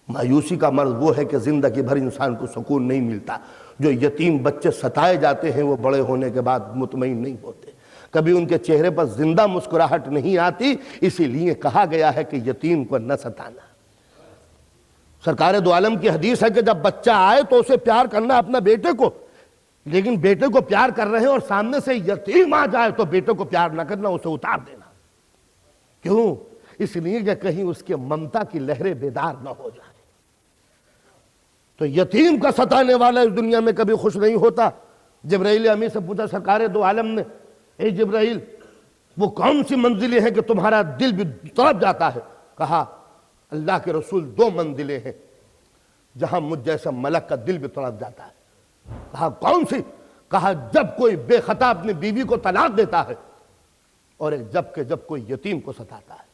مایوسی کا مرض وہ ہے کہ زندگی بھر انسان کو سکون نہیں ملتا۔ جو یتیم بچے ستائے جاتے ہیں وہ بڑے ہونے کے بعد مطمئن نہیں ہوتے، کبھی ان کے چہرے پر زندہ مسکراہٹ نہیں آتی، اسی لیے کہا گیا ہے کہ یتیم کو نہ ستانا۔ سرکار دو عالم کی حدیث ہے کہ جب بچہ آئے تو اسے پیار کرنا اپنا بیٹے کو، لیکن بیٹے کو پیار کر رہے ہیں اور سامنے سے یتیم آ جائے تو بیٹے کو پیار نہ کرنا، اسے اتار دینا۔ کیوں؟ اس لیے کہ کہیں اس کے ممتا کی لہریں بیدار نہ ہو جائیں۔ تو یتیم کا ستانے والا اس دنیا میں کبھی خوش نہیں ہوتا۔ جبرائیل امین سے پوچھا سرکار دو عالم نے، اے جبرائیل وہ کون سی منزلیں ہیں کہ تمہارا دل بھی تڑپ جاتا ہے؟ کہا اللہ کے رسول دو منزلیں ہیں جہاں مجھ جیسا ملک کا دل بھی تڑپ جاتا ہے۔ کہا کون سی؟ کہا جب کوئی بے خطا اپنی بیوی کو طلاق دیتا ہے، اور ایک جب کوئی یتیم کو ستاتا ہے۔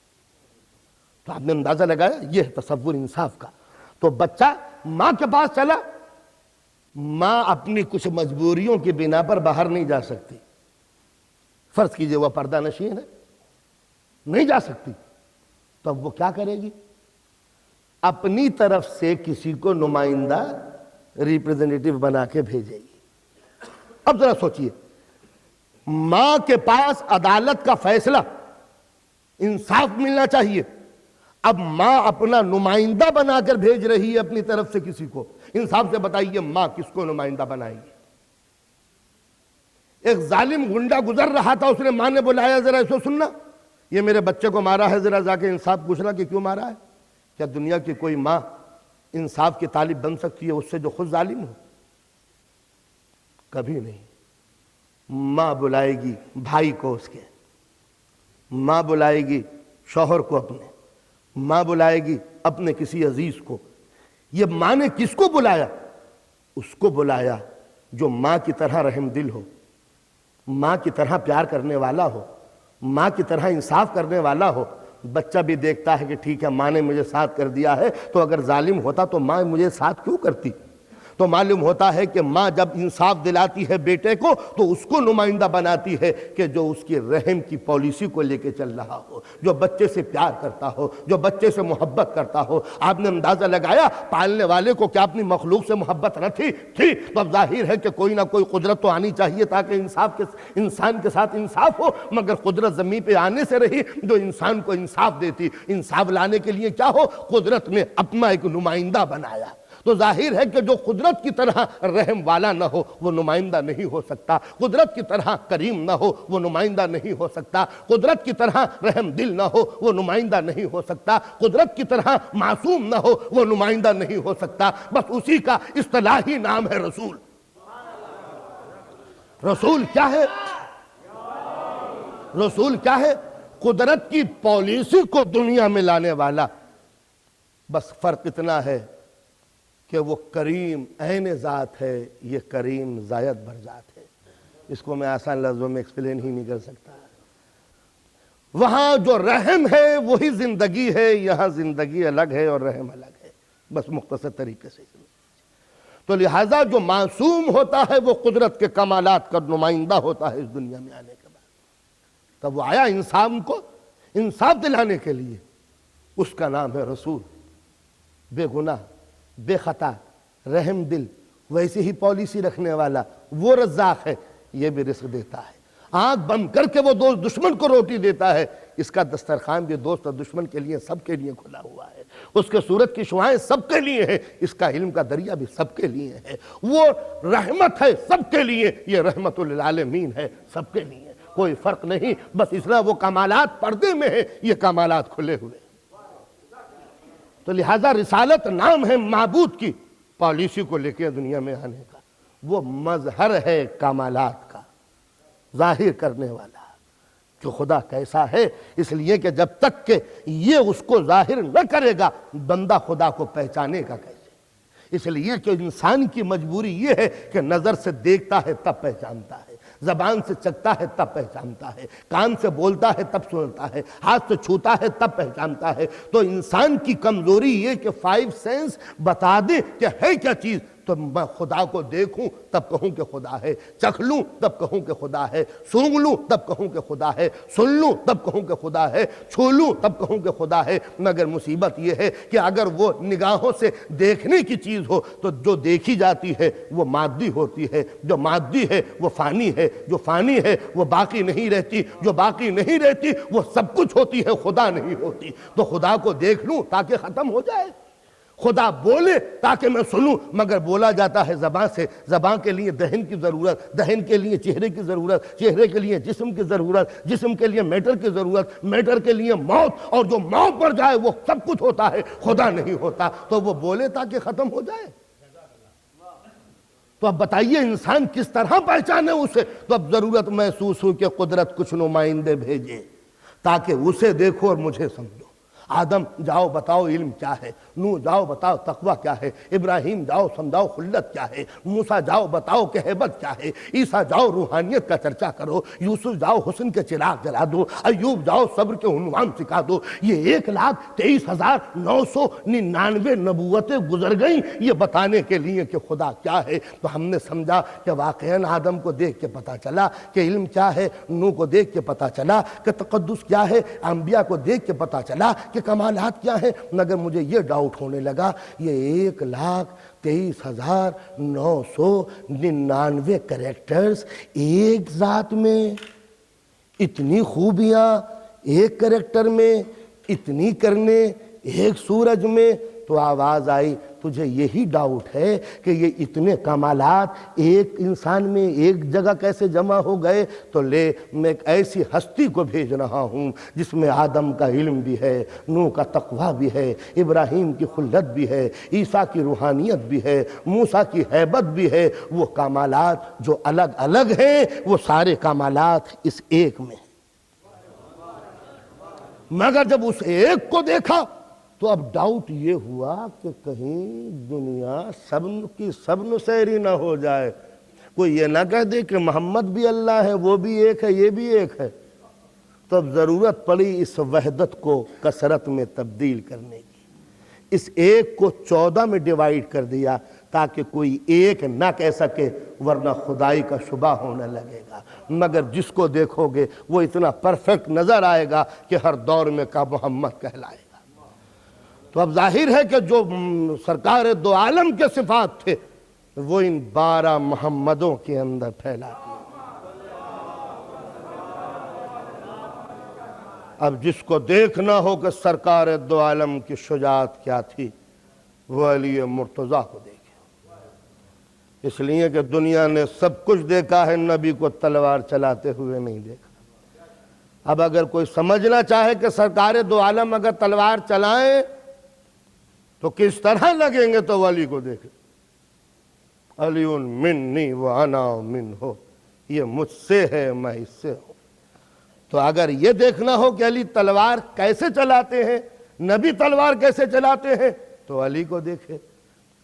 تو آپ نے اندازہ لگایا یہ ہے تصور انصاف کا۔ تو بچہ ماں کے پاس چلا، ماں اپنی کچھ مجبوریوں کی بنا پر باہر نہیں جا سکتی۔ فرض کیجئے وہ پردہ نشین ہے، نہیں جا سکتی، تو اب وہ کیا کرے گی؟ اپنی طرف سے کسی کو نمائندہ ریپریزنٹیٹیو بنا کے بھیجے گی۔ اب ذرا سوچئے، ماں کے پاس عدالت کا فیصلہ، انصاف ملنا چاہیے، اب ماں اپنا نمائندہ بنا کر بھیج رہی ہے اپنی طرف سے کسی کو۔ انصاف سے بتائیے ماں کس کو نمائندہ بنائے گی؟ ایک ظالم گنڈا گزر رہا تھا، اس نے ماں نے بلایا ذرا اسو سننا، یہ میرے بچے کو مارا ہے، ذرا جا کے انصاف پوچھنا کہ کیوں مارا ہے۔ کیا دنیا کی کوئی ماں انصاف کی طالب بن سکتی ہے اس سے جو خود ظالم ہو؟ کبھی نہیں۔ ماں بلائے گی بھائی کو اس کے، ماں بلائے گی شوہر کو اپنے، ماں بلائے گی اپنے کسی عزیز کو۔ یہ ماں نے کس کو بلایا؟ اس کو بلایا جو ماں کی طرح رحم دل ہو، ماں کی طرح پیار کرنے والا ہو، ماں کی طرح انصاف کرنے والا ہو۔ بچہ بھی دیکھتا ہے کہ ٹھیک ہے ماں نے مجھے ساتھ کر دیا ہے، تو اگر ظالم ہوتا تو ماں مجھے ساتھ کیوں کرتی؟ تو معلوم ہوتا ہے کہ ماں جب انصاف دلاتی ہے بیٹے کو تو اس کو نمائندہ بناتی ہے کہ جو اس کی رحم کی پالیسی کو لے کے چل رہا ہو، جو بچے سے پیار کرتا ہو، جو بچے سے محبت کرتا ہو۔ آپ نے اندازہ لگایا پالنے والے کو کیا اپنی مخلوق سے محبت نہ تھی؟ تو اب ظاہر ہے کہ کوئی نہ کوئی قدرت تو آنی چاہیے تاکہ انسان کے ساتھ انصاف ہو، مگر قدرت زمین پہ آنے سے رہی جو انسان کو انصاف دیتی۔ انصاف لانے کے لیے کیا ہو؟ قدرت نے اپنا ایک نمائندہ بنایا۔ تو ظاہر ہے کہ جو قدرت کی طرح رحم والا نہ ہو وہ نمائندہ نہیں ہو سکتا، قدرت کی طرح کریم نہ ہو وہ نمائندہ نہیں ہو سکتا، قدرت کی طرح رحم دل نہ ہو وہ نمائندہ نہیں ہو سکتا، قدرت کی طرح معصوم نہ ہو وہ نمائندہ نہیں ہو سکتا۔ بس اسی کا اصطلاحی نام ہے رسول۔ رسول کیا ہے؟ رسول کیا ہے؟ قدرت کی پالیسی کو دنیا میں لانے والا۔ بس فرق اتنا ہے کہ وہ کریم عین ذات ہے، یہ کریم زائد بر ذات ہے۔ اس کو میں آسان لفظوں میں ایکسپلین ہی نہیں کر سکتا۔ وہاں جو رحم ہے وہی زندگی ہے، یہاں زندگی الگ ہے اور رحم الگ ہے، بس مختصر طریقے سے۔ تو لہٰذا جو معصوم ہوتا ہے وہ قدرت کے کمالات کا نمائندہ ہوتا ہے اس دنیا میں آنے کے بعد۔ تب وہ آیا انسان کو انصاف دلانے کے لیے، اس کا نام ہے رسول۔ بے گناہ، بے خطا، رحم دل، ویسے ہی پالیسی رکھنے والا، وہ رزاق ہے، یہ بھی رزق دیتا ہے۔ آنکھ بند کر کے وہ دوست دشمن کو روٹی دیتا ہے، اس کا دسترخوان بھی دوست اور دشمن کے لیے سب کے لیے کھلا ہوا ہے۔ اس کے سورج کی شعاعیں سب کے لیے ہیں، اس کا علم کا دریا بھی سب کے لیے ہے۔ وہ رحمت ہے سب کے لیے، یہ رحمت للعالمین ہے سب کے لیے، کوئی فرق نہیں۔ بس اس طرح وہ کمالات پردے میں ہیں، یہ کمالات کھلے ہوئے۔ تو لہٰذا رسالت نام ہے معبود کی پالیسی کو لے کے دنیا میں آنے کا، وہ مظہر ہے کمالات کا، ظاہر کرنے والا کہ خدا کیسا ہے۔ اس لیے کہ جب تک کہ یہ اس کو ظاہر نہ کرے گا بندہ خدا کو پہچانے گا کیسے؟ اس لیے کہ انسان کی مجبوری یہ ہے کہ نظر سے دیکھتا ہے تب پہچانتا ہے، زبان سے چکھتا ہے تب پہچانتا ہے، کان سے بولتا ہے تب سنتا ہے، ہاتھ سے چھوتا ہے تب پہچانتا ہے۔ تو انسان کی کمزوری یہ کہ 5 سینس بتا دے کہ ہے کیا چیز، تو میں خدا کو دیکھوں تب کہوں کہ خدا ہے، چکھ لوں تب کہوں کہ خدا ہے، سونگھ لوں تب کہوں کہ خدا ہے، سن لوں تب کہوں کہ خدا ہے، چھو لوں تب کہوں کہ خدا ہے۔ مگر مصیبت یہ ہے کہ اگر وہ نگاہوں سے دیکھنے کی چیز ہو تو جو دیکھی جاتی ہے وہ مادی ہوتی ہے، جو مادی ہے وہ فانی ہے، جو فانی ہے وہ باقی نہیں رہتی، جو باقی نہیں رہتی وہ سب کچھ ہوتی ہے، خدا نہیں ہوتی۔ تو خدا کو دیکھ لوں تاکہ ختم ہو جائے، خدا بولے تاکہ میں سنوں، مگر بولا جاتا ہے زبان سے۔ زبان کے لیے دہن کی ضرورت، دہن کے لیے چہرے کی ضرورت، چہرے کے لیے جسم کی ضرورت، جسم کے لیے میٹر کی ضرورت، میٹر کے لیے موت، اور جو موت پر جائے وہ سب کچھ ہوتا ہے، خدا نہیں ہوتا۔ تو وہ بولے تاکہ ختم ہو جائے۔ تو اب بتائیے انسان کس طرح پہچانے اسے؟ تو اب ضرورت محسوس ہو کہ قدرت کچھ نمائندے بھیجے تاکہ اسے دیکھو اور مجھے سمجھو۔ آدم جاؤ بتاؤ علم کیا ہے، نوح جاؤ بتاؤ تقوی کیا ہے، ابراہیم جاؤ سمجھاؤ خلت کیا ہے، موسیٰ جاؤ بتاؤ کہ ہیبت کیا ہے، عیسیٰ جاؤ روحانیت کا چرچا کرو، یوسف جاؤ حسن کے چراغ جلا دو، ایوب جاؤ صبر کے عنوان سکھا دو۔ یہ 1,23,999 نبوتیں گزر گئیں یہ بتانے کے لیے کہ خدا کیا ہے۔ تو ہم نے سمجھا کہ واقعاً آدم کو دیکھ کے پتا چلا کہ علم کیا ہے، نوح کو دیکھ کے پتا چلا کہ تقدس کیا ہے، انبیاء کو دیکھ کے پتا چلا کہ کمالات کیا ہیں، مگر مجھے یہ ڈاؤٹ ہونے لگا، یہ 1,23,999 کریکٹرز ایک ذات میں، اتنی خوبیاں ایک کریکٹر میں، اتنی کرنے ایک سورج میں۔ تو آواز آئی تجھے یہی ڈاؤٹ ہے کہ یہ اتنے کمالات ایک انسان میں ایک جگہ کیسے جمع ہو گئے؟ تو لے میں ایک ایسی ہستی کو بھیج رہا ہوں جس میں آدم کا علم بھی ہے، نوح کا تقویٰ بھی ہے، ابراہیم کی خلت بھی ہے، عیسیٰ کی روحانیت بھی ہے، موسیٰ کی ہیبت بھی ہے۔ وہ کمالات جو الگ الگ ہیں وہ سارے کمالات اس ایک میں، مگر جب اس ایک کو دیکھا تو اب ڈاؤٹ یہ ہوا کہ کہیں دنیا سب کی سب نسیری نہ ہو جائے، کوئی یہ نہ کہہ دے کہ محمد بھی اللہ ہے، وہ بھی ایک ہے، یہ بھی ایک ہے۔ تو اب ضرورت پڑی اس وحدت کو کثرت میں تبدیل کرنے کی، اس ایک کو 14 میں ڈیوائیڈ کر دیا تاکہ کوئی ایک نہ کہہ سکے، ورنہ خدائی کا شبہ ہونے لگے گا۔ مگر جس کو دیکھو گے وہ اتنا پرفیکٹ نظر آئے گا کہ ہر دور میں کا محمد کہلائے گا۔ تو اب ظاہر ہے کہ جو سرکار دو عالم کے صفات تھے وہ ان 12 محمدوں کے اندر پھیلا دیے۔ اب جس کو دیکھنا ہو کہ سرکار دو عالم کی شجاعت کیا تھی وہ علی مرتضیٰ کو دیکھے، اس لیے کہ دنیا نے سب کچھ دیکھا ہے، نبی کو تلوار چلاتے ہوئے نہیں دیکھا۔ اب اگر کوئی سمجھنا چاہے کہ سرکار دو عالم اگر تلوار چلائیں تو کس طرح لگیں گے، تو علی کو دیکھیں۔ علی منی وانا منہ، یہ مجھ سے ہے میں اس سے ہوں۔ تو اگر یہ دیکھنا ہو کہ علی تلوار کیسے چلاتے ہیں، نبی تلوار کیسے چلاتے ہیں، تو علی کو دیکھے۔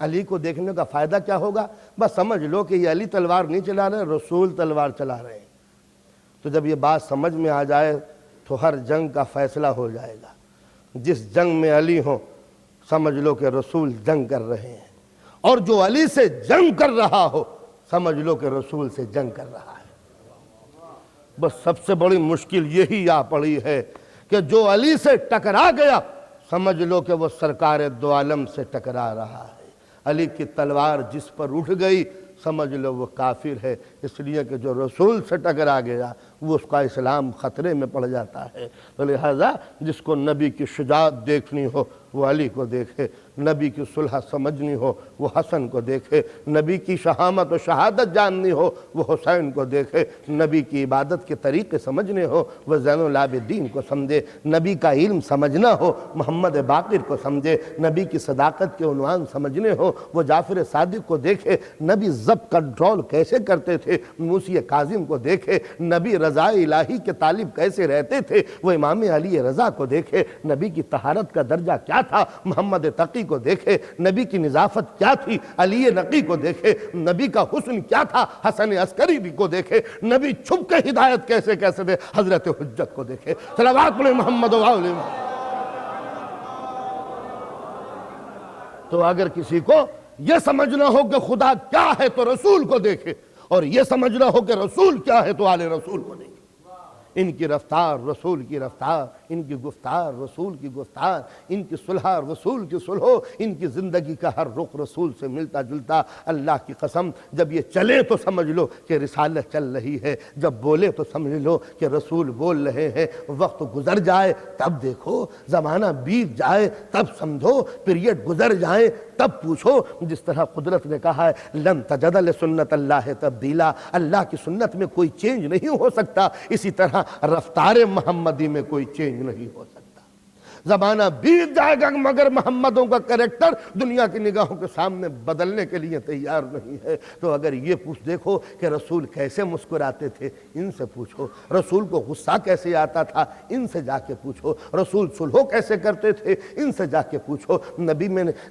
علی کو دیکھنے کا فائدہ کیا ہوگا؟ بس سمجھ لو کہ یہ علی تلوار نہیں چلا رہے، رسول تلوار چلا رہے ہیں۔ تو جب یہ بات سمجھ میں آ جائے تو ہر جنگ کا فیصلہ ہو جائے گا۔ جس جنگ میں علی ہوں سمجھ لو کہ رسول جنگ کر رہے ہیں، اور جو علی سے جنگ کر رہا ہو سمجھ لو کہ رسول سے جنگ کر رہا ہے۔ بس سب سے بڑی مشکل یہی آ پڑی ہے کہ جو علی سے ٹکرا گیا سمجھ لو کہ وہ سرکار دو عالم سے ٹکرا رہا ہے۔ علی کی تلوار جس پر اٹھ گئی سمجھ لو وہ کافر ہے، اس لیے کہ جو رسول سے ٹکرا گیا وہ اس کا اسلام خطرے میں پڑ جاتا ہے۔ تو لہذا جس کو نبی کی شجاعت دیکھنی ہو وہ علی کو دیکھے، نبی کی صلح سمجھنی ہو وہ حسن کو دیکھے، نبی کی شہامت و شہادت جاننی ہو وہ حسین کو دیکھے، نبی کی عبادت کے طریقے سمجھنے ہو وہ زین العابدین کو سمجھے، نبی کا علم سمجھنا ہو محمد باقر کو سمجھے، نبی کی صداقت کے عنوان سمجھنے ہو وہ جعفر صادق کو دیکھے، نبی ضبط کنٹرول کیسے کرتے تھے موسی کاظم کو دیکھے، نبی رضا الہی کے طالب کیسے رہتے تھے وہ امام علی رضا کو دیکھے، نبی کی طہارت کا درجہ کیا تھا محمد تقی کو دیکھے، نبی کی نظافت کیا تھی علی نقی کو دیکھے، نبی کا حسن کیا تھا حسن عسکری کو دیکھے، نبی چھپ کے ہدایت کیسے کیسے دے حضرت حجت کو دیکھے۔ صلوات پڑھیں محمد و علیہ۔ تو اگر کسی کو یہ سمجھنا ہو کہ خدا کیا ہے تو رسول کو دیکھے، اور یہ سمجھنا ہو کہ رسول کیا ہے تو آل رسول کو دیکھے۔ ان کی رفتار رسول کی رفتار، ان کی گفتار رسول کی گفتار، ان کی صلح رسول کی صلح، ان کی زندگی کا ہر رخ رسول سے ملتا جلتا۔ اللہ کی قسم، جب یہ چلے تو سمجھ لو کہ رسالت چل رہی ہے، جب بولے تو سمجھ لو کہ رسول بول رہے ہیں۔ وقت گزر جائے تب دیکھو، زمانہ بیت جائے تب سمجھو، پیریڈ گزر جائے تب پوچھو۔ جس طرح قدرت نے کہا ہے لن تجد لسنت اللہ تبدیلا، اللہ کی سنت میں کوئی چینج نہیں ہو سکتا، اسی طرح رفتار محمدی میں کوئی چینج نہیں ہو سکتا۔ زمانہ بیت جائے گا مگر محمدوں کا کریکٹر دنیا کی نگاہوں کے سامنے بدلنے کے لیے تیار نہیں ہے۔ تو اگر یہ پوچھ دیکھو کہ رسول کیسے مسکراتے تھے، ان سے پوچھو۔ رسول کو غصہ کیسے آتا تھا، ان سے جا کے پوچھو۔ رسول صلح کیسے کرتے تھے، ان سے جا کے پوچھو۔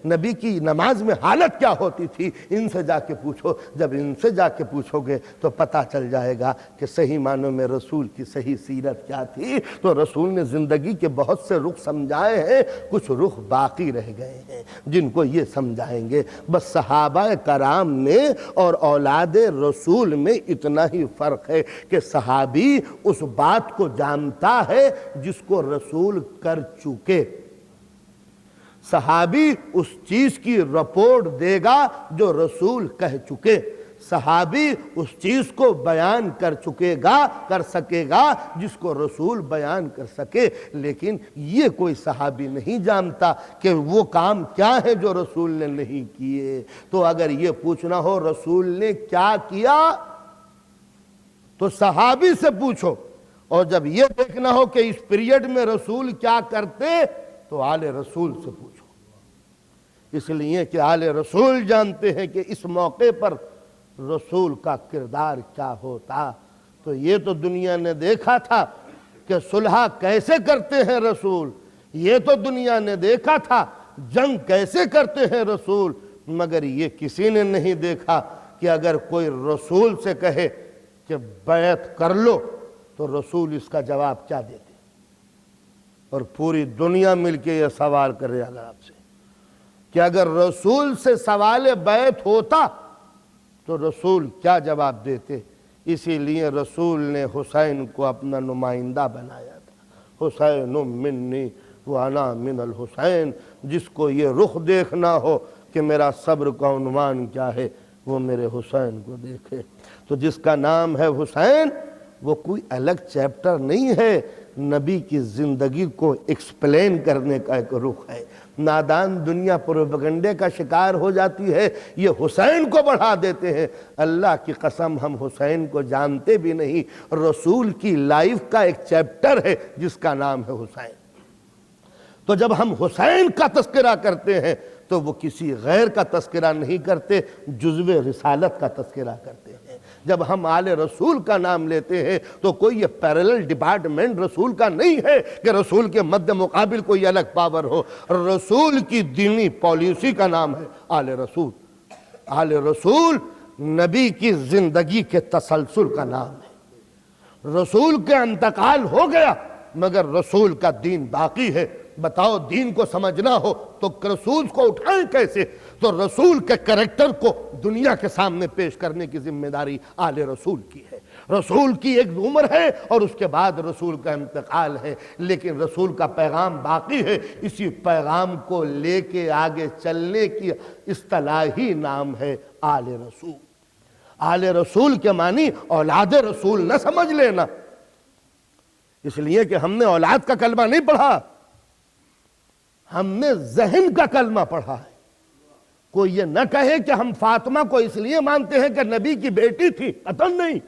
نبی کی نماز میں حالت کیا ہوتی تھی، ان سے جا کے پوچھو۔ جب ان سے جا کے پوچھو گے تو پتہ چل جائے گا کہ صحیح معنوں میں رسول کی صحیح سیرت کیا تھی۔ تو رسول نے زندگی کے بہت سے رخ سمجھائے ہیں، کچھ رخ باقی رہ گئے ہیں جن کو یہ سمجھائیں گے۔ بس صحابہ کرام میں اور اولاد رسول میں اتنا ہی فرق ہے کہ صحابی اس بات کو جانتا ہے جس کو رسول کر چکے، صحابی اس چیز کی رپورٹ دے گا جو رسول کہہ چکے، صحابی اس چیز کو بیان کر چکے گا، کر سکے گا جس کو رسول بیان کر سکے۔ لیکن یہ کوئی صحابی نہیں جانتا کہ وہ کام کیا ہے جو رسول نے نہیں کیے۔ تو اگر یہ پوچھنا ہو رسول نے کیا کیا تو صحابی سے پوچھو، اور جب یہ دیکھنا ہو کہ اس پیریڈ میں رسول کیا کرتے تو آل رسول سے پوچھو، اس لیے کہ آل رسول جانتے ہیں کہ اس موقع پر رسول کا کردار کیا ہوتا۔ تو یہ تو دنیا نے دیکھا تھا کہ صلح کیسے کرتے ہیں رسول، یہ تو دنیا نے دیکھا تھا جنگ کیسے کرتے ہیں رسول، مگر یہ کسی نے نہیں دیکھا کہ اگر کوئی رسول سے کہے کہ بیعت کر لو تو رسول اس کا جواب کیا دیتے۔ اور پوری دنیا مل کے یہ سوال کر رہے اگر آپ سے کہ اگر رسول سے سوال بیعت ہوتا تو رسول کیا جواب دیتے۔ اسی لیے رسول نے حسین کو اپنا نمائندہ بنایا تھا، حسین منی وانا من الحسین۔ جس کو یہ رخ دیکھنا ہو کہ میرا صبر کا عنوان کیا ہے، وہ میرے حسین کو دیکھے۔ تو جس کا نام ہے حسین وہ کوئی الگ چیپٹر نہیں ہے، نبی کی زندگی کو ایکسپلین کرنے کا ایک رخ ہے۔ نادان دنیا پروپیگنڈے کا شکار ہو جاتی ہے، یہ حسین کو بڑھا دیتے ہیں۔ اللہ کی قسم ہم حسین کو جانتے بھی نہیں، رسول کی لائف کا ایک چیپٹر ہے جس کا نام ہے حسین۔ تو جب ہم حسین کا تذکرہ کرتے ہیں تو وہ کسی غیر کا تذکرہ نہیں کرتے، جزو رسالت کا تذکرہ کرتے ہیں۔ جب ہم آل رسول کا نام لیتے ہیں تو کوئی یہ پیرلل ڈپارٹمنٹ رسول کا نہیں ہے کہ رسول کے مد مقابل کوئی الگ پاور ہو۔ رسول کی دینی پالیسی کا نام ہے آل رسول۔ آل رسول نبی کی زندگی کے تسلسل کا نام ہے۔ رسول کا انتقال ہو گیا مگر رسول کا دین باقی ہے۔ بتاؤ دین کو سمجھنا ہو تو رسول کو اٹھائیں کیسے؟ تو رسول کے کریکٹر کو دنیا کے سامنے پیش کرنے کی ذمہ داری آل رسول کی ہے۔ رسول کی ایک عمر ہے اور اس کے بعد رسول کا انتقال ہے، لیکن رسول کا پیغام باقی ہے۔ اسی پیغام کو لے کے آگے چلنے کی اصطلاحی نام ہے آل رسول۔ آل رسول کے معنی اولاد رسول نہ سمجھ لینا، اس لیے کہ ہم نے اولاد کا کلمہ نہیں پڑھا، ہم نے ذہن کا کلمہ پڑھا ہے۔ کوئی یہ نہ کہے کہ ہم فاطمہ کو اس لیے مانتے ہیں کہ نبی کی بیٹی تھی، قطعاً نہیں۔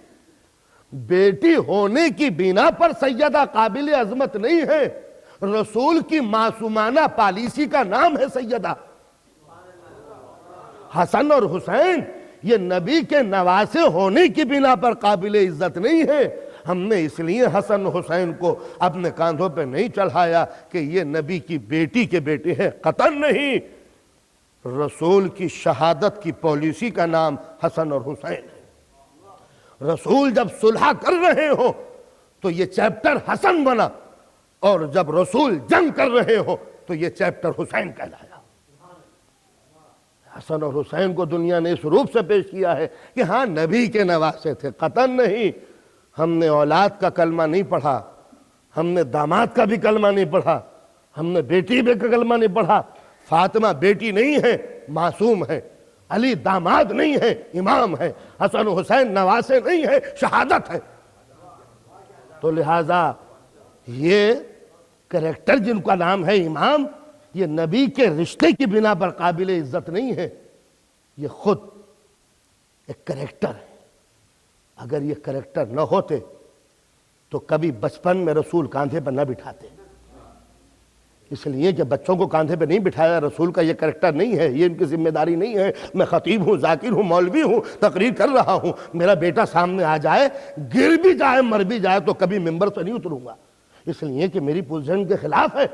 بیٹی ہونے کی بنا پر سیدہ قابل عظمت نہیں ہے، رسول کی معصومانہ پالیسی کا نام ہے سیدہ۔ حسن اور حسین یہ نبی کے نواسے ہونے کی بنا پر قابل عزت نہیں ہے۔ ہم نے اس لیے حسن حسین کو اپنے کاندھوں پہ نہیں چڑھایا کہ یہ نبی کی بیٹی کے بیٹے ہیں، قطعاً نہیں۔ رسول کی شہادت کی پالیسی کا نام حسن اور حسین ہے۔ رسول جب صلح کر رہے ہو تو یہ چیپٹر حسن بنا، اور جب رسول جنگ کر رہے ہو تو یہ چیپٹر حسین کہلایا۔ حسن اور حسین کو دنیا نے اس روپ سے پیش کیا ہے کہ ہاں نبی کے نواسے تھے، قطعاً نہیں۔ ہم نے اولاد کا کلمہ نہیں پڑھا، ہم نے داماد کا بھی کلمہ نہیں پڑھا، ہم نے بیٹی بھی کا کلمہ نہیں پڑھا۔ فاطمہ بیٹی نہیں ہے، معصوم ہے۔ علی داماد نہیں ہے، امام ہے۔ حسن و حسین نواسے نہیں ہے، شہادت ہے۔ تو لہٰذا یہ کریکٹر جن کا نام ہے امام، یہ نبی کے رشتے کی بنا پر قابل عزت نہیں ہے، یہ خود ایک کریکٹر ہے۔ اگر یہ کریکٹر نہ ہوتے تو کبھی بچپن میں رسول کاندھے پر نہ بٹھاتے۔ اس لیے کہ بچوں کو کاندھے پہ نہیں بٹھایا، رسول کا یہ کریکٹر نہیں ہے، یہ ان کی ذمہ داری نہیں ہے۔ میں خطیب ہوں، ذاکر ہوں، مولوی ہوں، تقریر کر رہا ہوں، میرا بیٹا سامنے آ جائے، گر بھی جائے، مر بھی جائے تو کبھی ممبر سے نہیں اتروں گا، اس لیے کہ میری پوزیشن کے خلاف ہے۔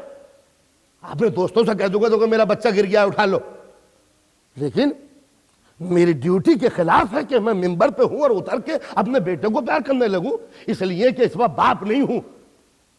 اپنے دوستوں سے کہہ دوں گا تو کہ میرا بچہ گر گیا اٹھا لو، لیکن میری ڈیوٹی کے خلاف ہے کہ میں ممبر پہ ہوں اور اتر کے اپنے بیٹے کو پیار کرنے لگوں، اس لیے کہ اس وقت باپ نہیں ہوں،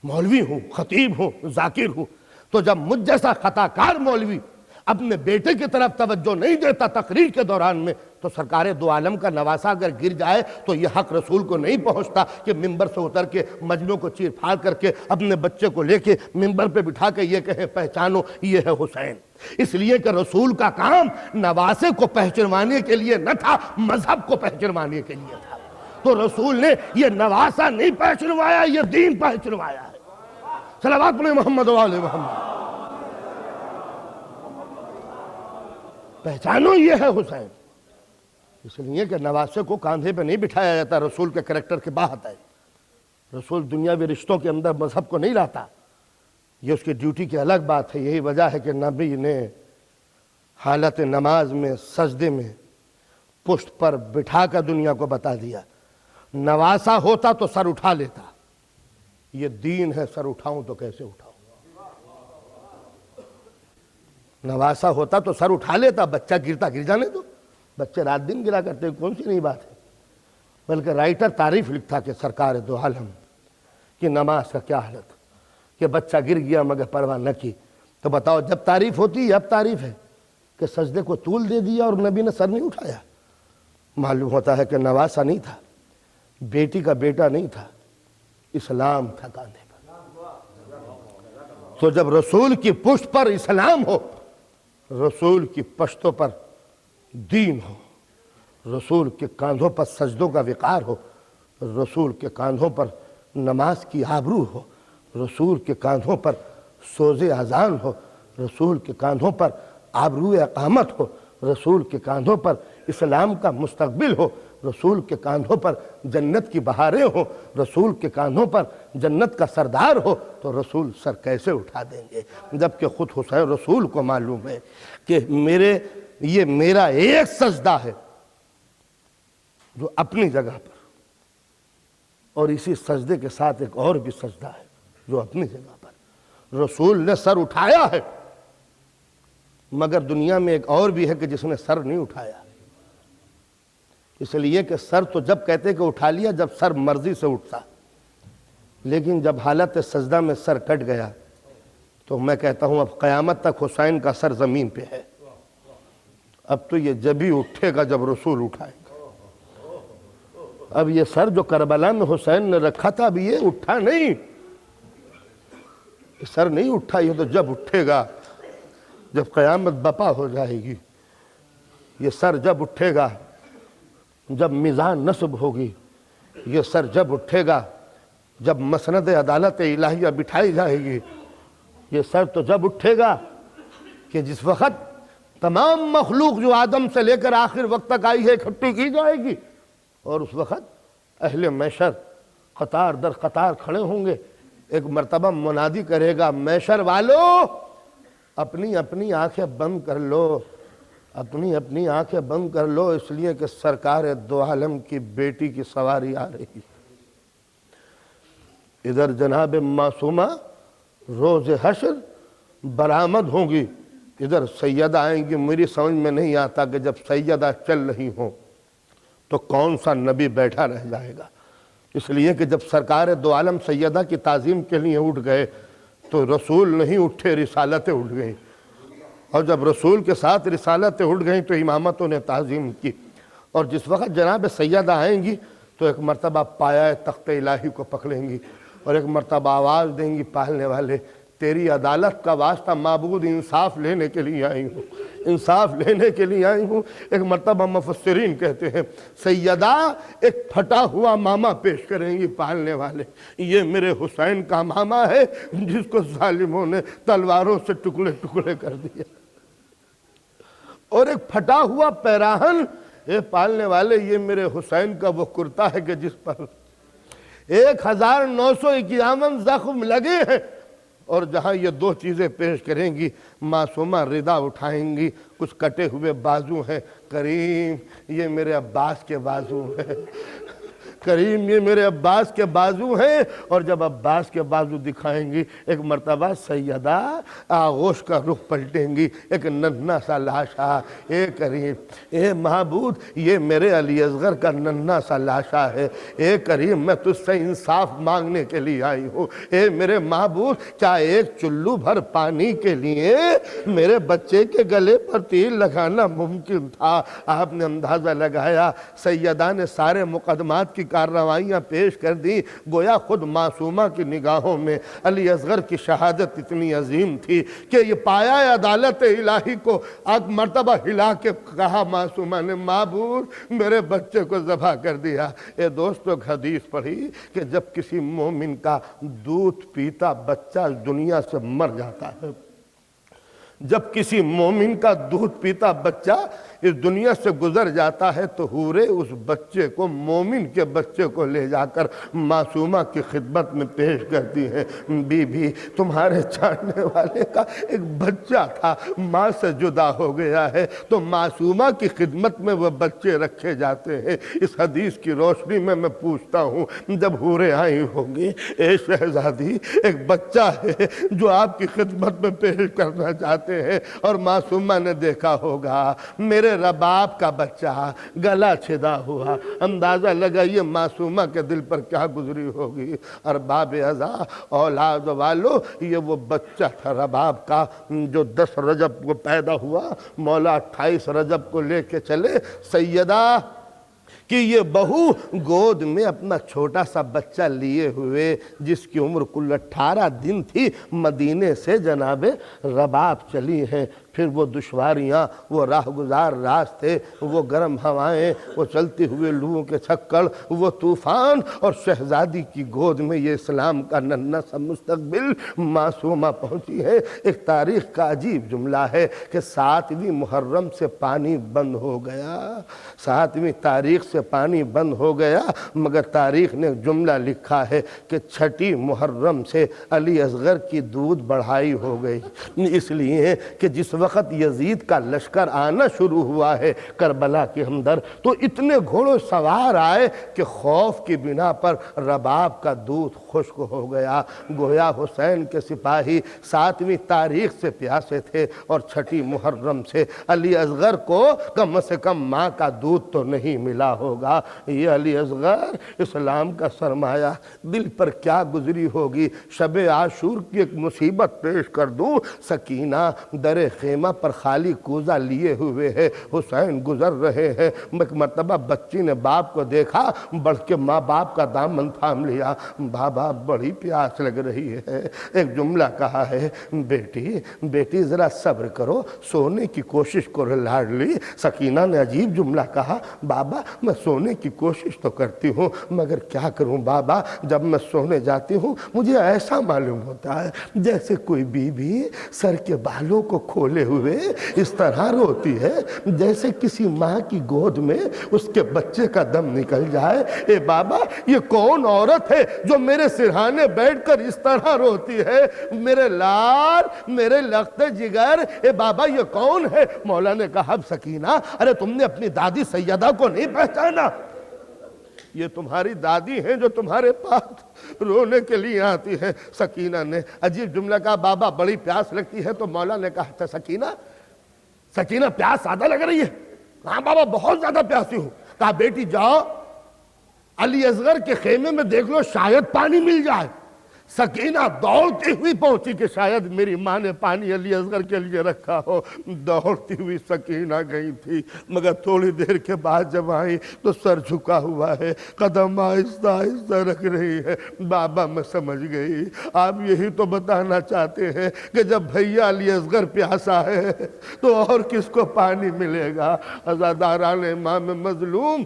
مولوی ہوں، خطیب ہوں، ذاکر ہوں۔ تو جب مجھ جیسا خطا کار مولوی اپنے بیٹے کی طرف توجہ نہیں دیتا تقریر کے دوران میں، تو سرکار دو عالم کا نواسہ اگر گر جائے تو یہ حق رسول کو نہیں پہنچتا کہ ممبر سے اتر کے مجمع کو چیر پھاڑ کر کے اپنے بچے کو لے کے ممبر پہ بٹھا کے یہ کہے پہچانو یہ ہے حسین۔ اس لیے کہ رسول کا کام نواسے کو پہچنوانے کے لیے نہ تھا، مذہب کو پہچنوانے کے لیے تھا۔ تو رسول نے یہ نواسہ نہیں پہچنوایا، یہ دین پہچنوایا ہے۔ صلوات علی محمد و آل محمد۔ پہچانو یہ ہے حسین۔ اس لیے کہ نواسے کو کاندھے پہ نہیں بٹھایا جاتا، رسول کے کریکٹر کے باہر ہے۔ رسول دنیاوی رشتوں کے اندر مذہب کو نہیں لاتا، یہ اس کی ڈیوٹی کی الگ بات ہے۔ یہی وجہ ہے کہ نبی نے حالت نماز میں سجدے میں پشت پر بٹھا کر دنیا کو بتا دیا، نواسا ہوتا تو سر اٹھا لیتا، یہ دین ہے، سر اٹھاؤں تو کیسے اٹھاؤں؟ نواسا ہوتا تو سر اٹھا لیتا، بچہ گرتا گر جانے دو، بچے رات دن گرا کرتے، کون سی نئی بات ہے۔ بلکہ رائٹر تعریف لکھتا کہ سرکار دو عالم کی نماز کا کیا حالت کہ بچہ گر گیا مگر پرواہ نہ کی۔ تو بتاؤ جب تعریف ہوتی ہے اب تعریف ہے کہ سجدے کو طول دے دیا اور نبی نے سر نہیں اٹھایا۔ معلوم ہوتا ہے کہ نواسا نہیں تھا، بیٹی کا بیٹا نہیں تھا، اسلام تھا کاندھے پر۔ تو جب رسول کی پشت پر اسلام ہو، رسول کی پشتوں پر دین ہو، رسول کے کاندھوں پر سجدوں کا وقار ہو، رسول کے کاندھوں پر نماز کی آبرو ہو، رسول کے کاندھوں پر سوز اذان ہو، رسول کے کاندھوں پر آبرو اقامت ہو، رسول کے کاندھوں پر اسلام کا مستقبل ہو، رسول کے کاندھوں پر جنت کی بہاریں ہو، رسول کے کاندھوں پر جنت کا سردار ہو، تو رسول سر کیسے اٹھا دیں گے؟ جبکہ خود حسین رسول کو معلوم ہے کہ یہ میرا ایک سجدہ ہے جو اپنی جگہ پر، اور اسی سجدے کے ساتھ ایک اور بھی سجدہ ہے جو اپنی جگہ پر۔ رسول نے سر اٹھایا ہے، مگر دنیا میں ایک اور بھی ہے کہ جس نے سر نہیں اٹھایا۔ اس لیے کہ سر تو جب کہتے کہ اٹھا لیا جب سر مرضی سے اٹھتا، لیکن جب حالت سجدہ میں سر کٹ گیا تو میں کہتا ہوں اب قیامت تک حسین کا سر زمین پہ ہے۔ اب تو یہ جب ہی اٹھے گا جب رسول اٹھائے گا۔ اب یہ سر جو کربلا میں حسین نے رکھا تھا اب یہ اٹھا نہیں، سر نہیں اٹھا، یہ تو جب اٹھے گا جب قیامت بپا ہو جائے گی۔ یہ سر جب اٹھے گا جب میزان نصب ہوگی، یہ سر جب اٹھے گا جب مسند عدالت الہیہ بٹھائی جائے گی، یہ سر تو جب اٹھے گا کہ جس وقت تمام مخلوق جو آدم سے لے کر آخر وقت تک آئی ہے اکٹھی کی جائے گی، اور اس وقت اہل محشر قطار در قطار کھڑے ہوں گے۔ ایک مرتبہ منادی کرے گا محشر والو اپنی اپنی آنکھیں بند کر لو، اپنی اپنی آنکھیں بند کر لو، اس لیے کہ سرکار دو عالم کی بیٹی کی سواری آ رہی۔ ادھر جناب معصومہ روز حشر برآمد ہوں گی، ادھر سیدہ آئیں گی۔ میری سمجھ میں نہیں آتا کہ جب سیدہ چل رہی ہوں تو کون سا نبی بیٹھا رہ جائے گا۔ اس لیے کہ جب سرکار دو عالم سیدہ کی تعظیم کے لیے اٹھ گئے تو رسول نہیں اٹھے، رسالتیں اٹھ گئیں، اور جب رسول کے ساتھ رسالتیں اٹھ گئیں تو امامتوں نے تعظیم کی۔ اور جس وقت جناب سیدہ آئیں گی تو ایک مرتبہ پایا تخت الہی کو پکڑیں گی اور ایک مرتبہ آواز دیں گی پالنے والے تیری عدالت کا واسطہ معبود انصاف لینے کے لیے آئی ہوں، انصاف لینے کے لیے آئی ہوں۔ ایک مرتبہ مفسرین کہتے ہیں سیدہ ایک پھٹا ہوا ماما پیش کریں گی پالنے والے، یہ میرے حسین کا ماما ہے جس کو ظالموں نے تلواروں سے ٹکڑے ٹکڑے کر دیا، اور ایک پھٹا ہوا پیراہن، اے پالنے والے یہ میرے حسین کا وہ کرتا ہے کہ جس پر 1951 زخم لگے ہیں، اور جہاں یہ دو چیزیں پیش کریں گی معصومہ ردا اٹھائیں گی، کچھ کٹے ہوئے بازو ہیں، کریم یہ میرے عباس کے بازو ہیں، کریم یہ میرے عباس کے بازو ہیں، اور جب عباس کے بازو دکھائیں گی ایک مرتبہ سیدہ آغوش کا رخ پلٹیں گی، ایک ننھا سا لاشا، اے کریم اے معبود یہ میرے علی اصغر کا ننھا سا لاشا ہے، اے کریم میں تجھ سے انصاف مانگنے کے لیے آئی ہوں، اے میرے معبود کیا ایک چلو بھر پانی کے لیے میرے بچے کے گلے پر تیر لگانا ممکن تھا؟ آپ نے اندازہ لگایا، سیدہ نے سارے مقدمات کی کارروائیاں پیش کر دی، گویا خود معصومہ کی نگاہوں میں علی اصغر کی شہادت اتنی عظیم تھی کہ یہ پایا عدالت الہی کو ایک مرتبہ ہلا کے کہا معصومہ نے معبود میرے بچے کو ذبح کر دیا۔ اے دوستو ایک حدیث پڑھی کہ جب کسی مومن کا دودھ پیتا بچہ اس دنیا سے مر جاتا ہے، جب کسی مومن کا دودھ پیتا بچہ اس دنیا سے گزر جاتا ہے تو حوریں اس بچے کو مومن کے بچے کو لے جا کر معصومہ کی خدمت میں پیش کرتی ہیں، بی بی تمہارے چاہنے والے کا ایک بچہ تھا ماں سے جدا ہو گیا ہے، تو معصومہ کی خدمت میں وہ بچے رکھے جاتے ہیں۔ اس حدیث کی روشنی میں پوچھتا ہوں جب حوریں آئی ہوں گی اے شہزادی ایک بچہ ہے جو آپ کی خدمت میں پیش کرنا چاہتے ہیں، اور معصومہ نے دیکھا ہوگا میرے رباب کا بچہ گلا چھدا ہوا، اندازہ لگائیے معصومہ کے دل پر کیا گزری ہوگی۔ ارباب ازا اولاد والو یہ وہ بچہ تھا رباب کا جو 10 رجب کو پیدا ہوا، مولا 28 رجب کو لے کے چلے سیدہ کہ یہ بہو گود میں اپنا چھوٹا سا بچہ لیے ہوئے جس کی عمر کل 18 دن تھی مدینے سے جناب رباب چلی ہیں۔ پھر وہ دشواریاں، وہ راہ گزار راستے، وہ گرم ہوائیں، وہ چلتے ہوئے لوگوں کے چھکڑ، وہ طوفان، اور شہزادی کی گود میں یہ اسلام کا ننھا سا مستقبل معصومہ پہنچی ہے۔ ایک تاریخ کا عجیب جملہ ہے کہ 7ویں محرم سے پانی بند ہو گیا، 7ویں تاریخ سے پانی بند ہو گیا، مگر تاریخ نے جملہ لکھا ہے کہ 6 محرم سے علی اصغر کی دودھ بڑھائی ہو گئی، اس لیے کہ جس وقت یزید کا لشکر آنا شروع ہوا ہے کربلا کے اندر تو اتنے گھوڑوں سوار آئے کہ خوف کی بنا پر رباب کا دودھ خشک ہو گیا، گویا حسین کے سپاہی 7ویں تاریخ سے پیاسے تھے اور 6 محرم سے علی اصغر کو کم سے کم ماں کا دودھ تو نہیں ملا ہوگا۔ یہ علی اصغر اسلام کا سرمایہ دل پر کیا گزری ہوگی۔ شب عاشور کی ایک مصیبت پیش کر دوں، سکینہ در خیمہ پر خالی کوزہ لیے ہوئے ہے، حسین گزر رہے ہیں، ایک مرتبہ بچی نے باپ کو دیکھا، بڑھ کے ماں باپ کا دامن تھام لیا، بابا بڑی پیاس لگ رہی ہے، ایک جملہ کہا ہے بیٹی ذرا صبر کرو، سونے کی کوشش کرو لاڈلی۔ سکینہ نے عجیب جملہ کہا، بابا میں سونے کی کوشش تو کرتی ہوں مگر کیا کروں بابا، جب میں سونے جاتی ہوں مجھے ایسا معلوم ہوتا ہے جیسے کوئی بیوی سر کے بالوں کو کھولے ہوئے اس طرح روتی ہے جیسے کسی ماں کی گود میں اس کے بچے کا دم نکل جائے۔ اے بابا یہ کون عورت ہے جو میرے سرہانے بیٹھ کر اس طرح روتی ہے؟ میرے لال، میرے لخت جگر، اے بابا یہ کون ہے؟ مولا نے کہا سکینہ ارے تم نے اپنی دادی سیدہ کو نہیں پہچانا؟ یہ تمہاری دادی ہیں جو تمہارے پاس رونے کے لیے آتی ہے۔ سکینہ نے عجیب جملہ کہا، بابا بڑی پیاس لگتی ہے، تو مولا نے کہا تھا سکینہ پیاس زیادہ لگ رہی ہے؟ ہاں بابا بہت زیادہ پیاسی ہوں۔ کہا بیٹی جاؤ علی اصغر کے خیمے میں دیکھ لو شاید پانی مل جائے۔ سکینہ دوڑتی ہوئی پہنچی کہ شاید میری ماں نے پانی علی اصغر کے لیے رکھا ہو۔ دوڑتی ہوئی سکینہ گئی تھی، مگر تھوڑی دیر کے بعد جب آئی تو سر جھکا ہوا ہے، قدم آہستہ آہستہ رکھ رہی ہے۔ بابا میں سمجھ گئی آپ یہی تو بتانا چاہتے ہیں کہ جب بھیا علی اصغر پیاسا ہے تو اور کس کو پانی ملے گا۔ عزاداران امام مظلوم،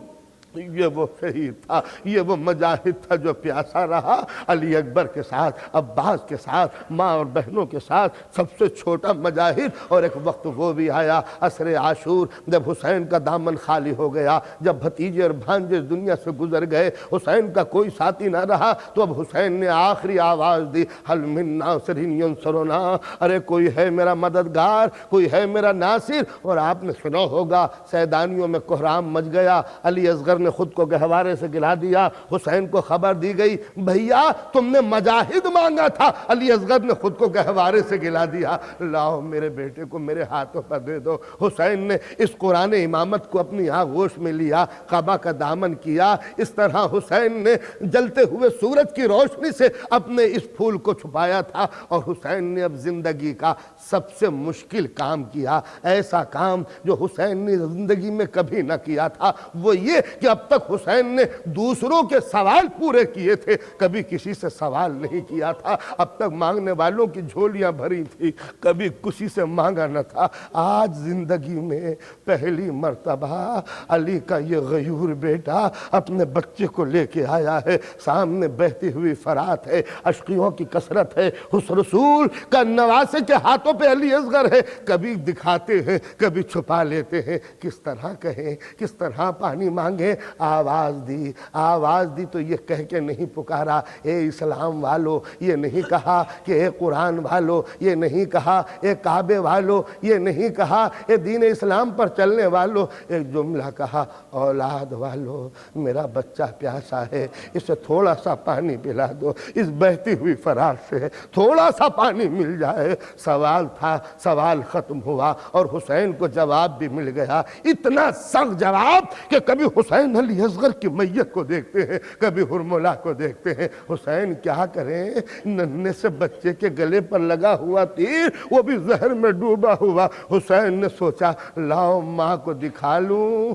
یہ وہ شہید تھا، یہ وہ مجاہد تھا جو پیاسا رہا علی اکبر کے ساتھ، عباس کے ساتھ، ماں اور بہنوں کے ساتھ، سب سے چھوٹا مجاہد۔ اور ایک وقت وہ بھی آیا عصر عاشور، جب حسین کا دامن خالی ہو گیا، جب بھتیجے اور بھانجے اس دنیا سے گزر گئے، حسین کا کوئی ساتھی نہ رہا، تو اب حسین نے آخری آواز دی، حل من ناصر ینصرنا، ارے کوئی ہے میرا مددگار، کوئی ہے میرا ناصر۔ اور آپ نے سنا ہوگا سیدانیوں میں کوہرام مچ گیا، علی اصغر نے خود کو گہوارے سے گلا دیا، حسین کو خبر دی گئی بھیا تم نے مجاہد مانگا تھا، علی اصغر نے خود کو گہوارے سے گلا دیا، لاؤ میرے بیٹے کو میرے ہاتھوں پر دے دو۔ حسین نے اس قرآن امامت کو اپنی آغوش میں لیا، کعبہ کا دامن کیا۔ اس طرح حسین نے جلتے ہوئے سورج کی روشنی سے اپنے اس پھول کو چھپایا تھا، اور حسین نے اب زندگی کا سب سے مشکل کام کیا، ایسا کام جو حسین نے زندگی میں کبھی نہ کیا تھا، وہ یہ کہ اب تک حسین نے دوسروں کے سوال پورے کیے تھے، کبھی کسی سے سوال نہیں کیا تھا، اب تک مانگنے والوں کی جھولیاں بھری تھی، کبھی کسی سے مانگا نہ تھا۔ آج زندگی میں پہلی مرتبہ علی کا یہ غیور بیٹا اپنے بچے کو لے کے آیا ہے، سامنے بہتی ہوئی فرات ہے، اشقیوں کی کثرت ہے، اس رسول کا نواسے کے ہاتھوں پہ علی اصغر ہے، کبھی دکھاتے ہیں کبھی چھپا لیتے ہیں، کس طرح کہیں کس طرح پانی مانگیں۔ آواز دی تو یہ کہہ کے نہیں پکارا اے اسلام والو، یہ نہیں کہا کہ اے قرآن والو، یہ نہیں کہا اے کعبے والو، یہ نہیں کہا اے دین اسلام پر چلنے والو، ایک جملہ کہا اولاد والو، میرا بچہ پیاسا ہے، اسے تھوڑا سا پانی پلا دو، اس بہتی ہوئی فرات سے تھوڑا سا پانی مل جائے۔ سوال تھا، سوال ختم ہوا اور حسین کو جواب بھی مل گیا، اتنا سخت جواب کہ کبھی حسین علی اصغر کی میت کو دیکھتے ہیں، کبھی ہرملا کو دیکھتے ہیں، حسین کیا کریں، ننھے سے بچے کے گلے پر لگا ہوا تیر، وہ بھی زہر میں ڈوبا ہوا۔ حسین نے سوچا لاؤ ماں کو دکھا لوں،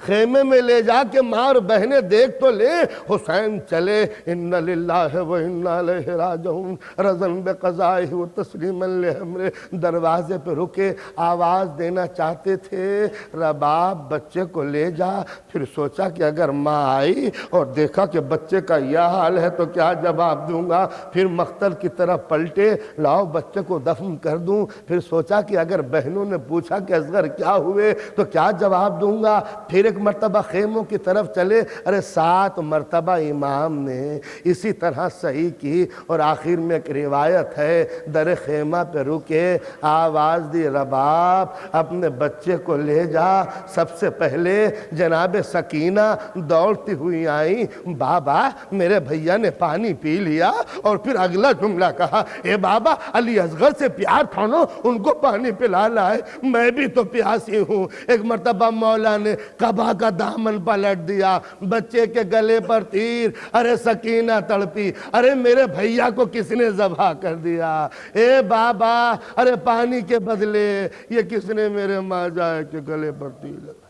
خیمے میں لے جا کے ماں اور بہنیں دیکھ تو لے۔ حسین چلے، ان للہ و انا الیہ راجعون، رضن بقضائہ و تسلیما لامرہ، دروازے پہ رکے، آواز دینا چاہتے تھے رباب بچے کو لے جا۔ پھر سوچا کہ اگر ماں آئی اور دیکھا کہ بچے کا یہ حال ہے تو کیا جواب دوں گا، پھر مقتل کی طرف پلٹے، لاؤ بچے کو دفن کر دوں۔ پھر سوچا کہ اگر بہنوں نے پوچھا کہ اصغر کیا ہوئے تو کیا جواب دوں گا، پھر ایک مرتبہ خیموں کی طرف چلے، ارے 7 مرتبہ امام نے اسی طرح صحیح کی، اور آخر میں ایک روایت ہے در خیمہ پہ رکے، آواز دی رباب اپنے بچے کو لے جا۔ سب سے پہلے جناب سکینہ دوڑتی ہوئی آئیں، بابا میرے بھیا نے پانی پی لیا، اور پھر اگلا جملہ کہا اے بابا علی اصغر سے پیار تھا نا، ان کو پانی پلا لائے، میں بھی تو پیاسی ہوں۔ ایک مرتبہ مولا نے کعبہ کا دامن پلٹ دیا، بچے کے گلے پر تیر، ارے سکینہ تڑپی، ارے میرے بھیا کو کس نے ذبح کر دیا، اے بابا ارے پانی کے بدلے یہ کس نے میرے ماں جائے کے گلے پر تیر لگا۔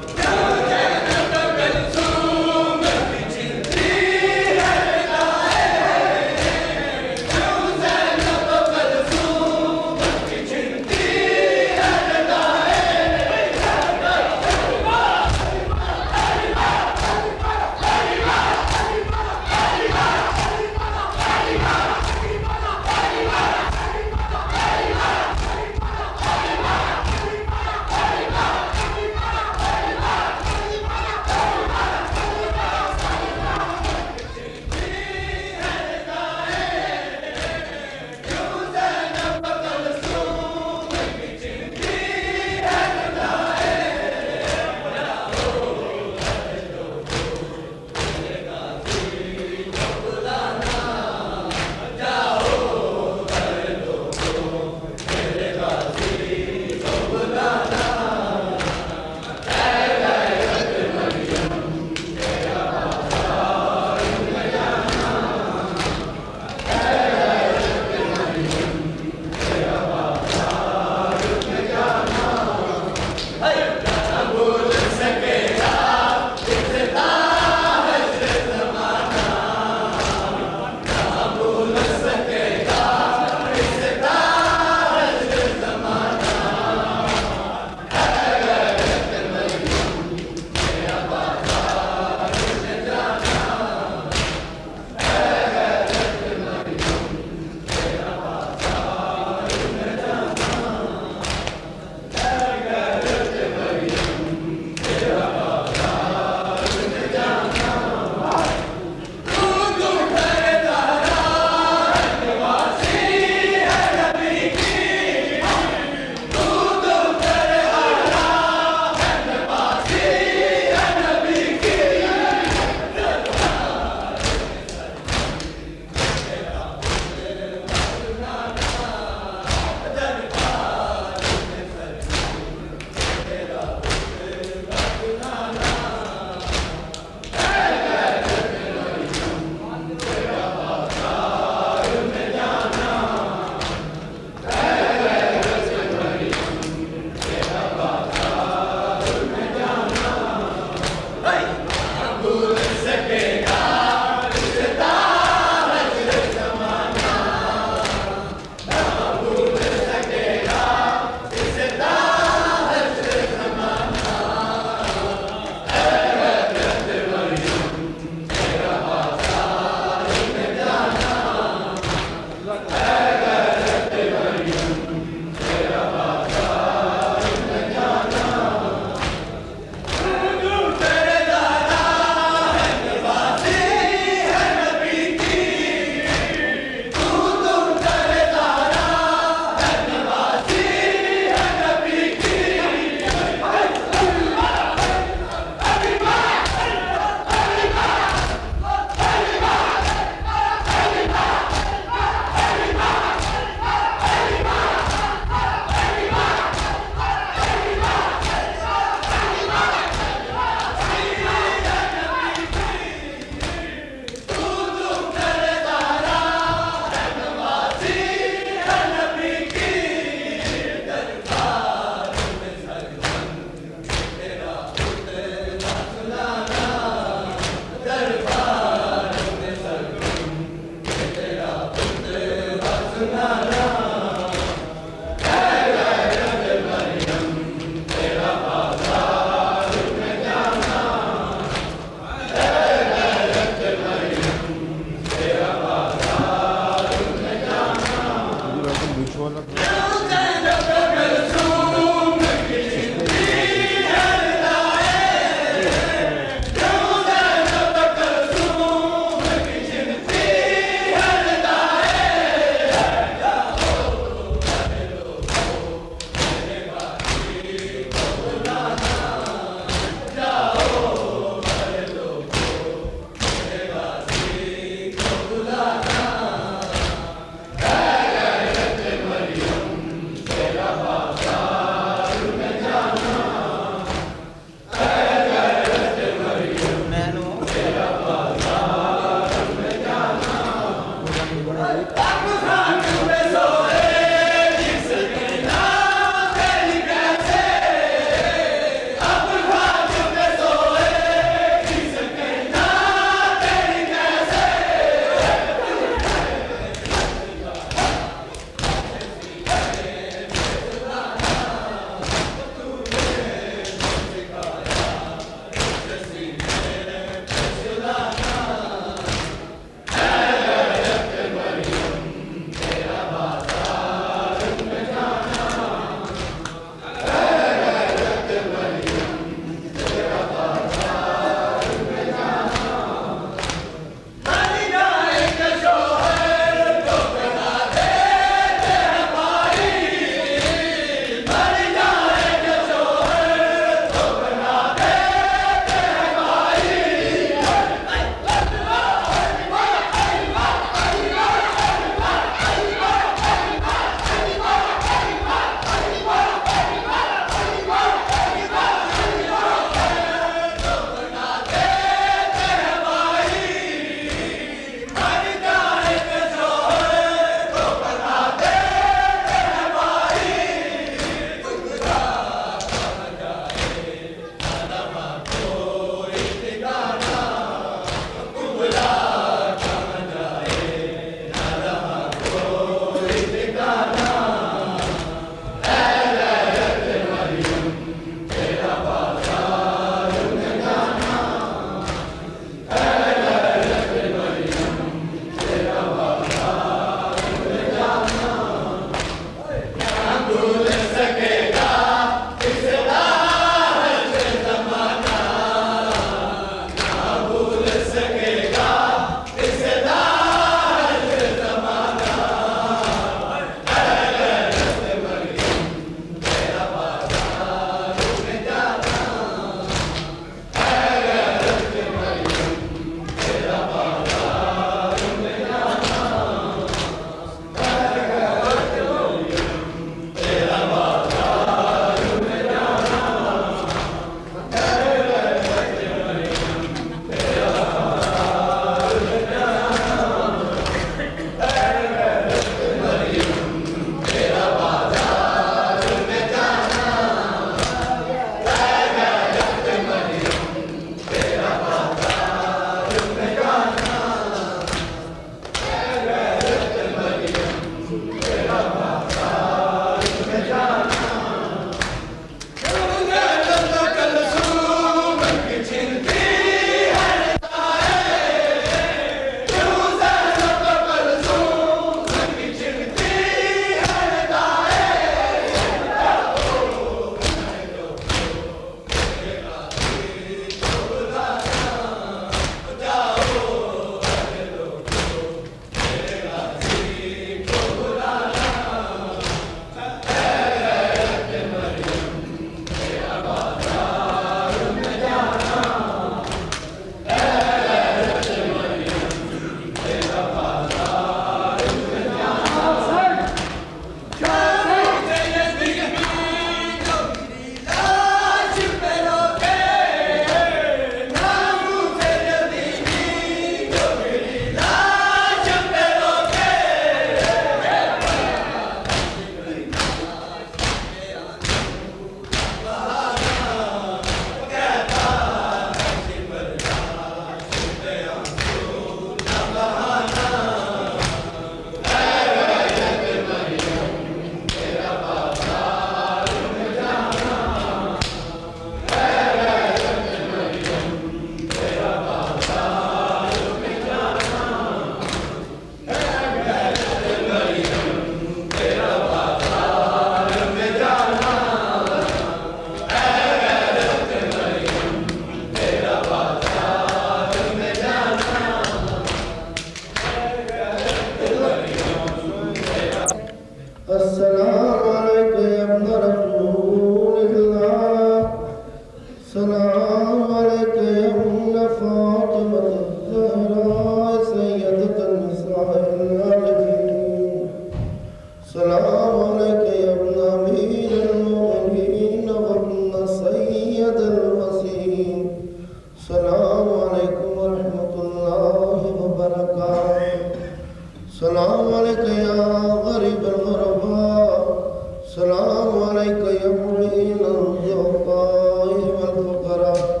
عليك يا معين الضعفاء والفقراء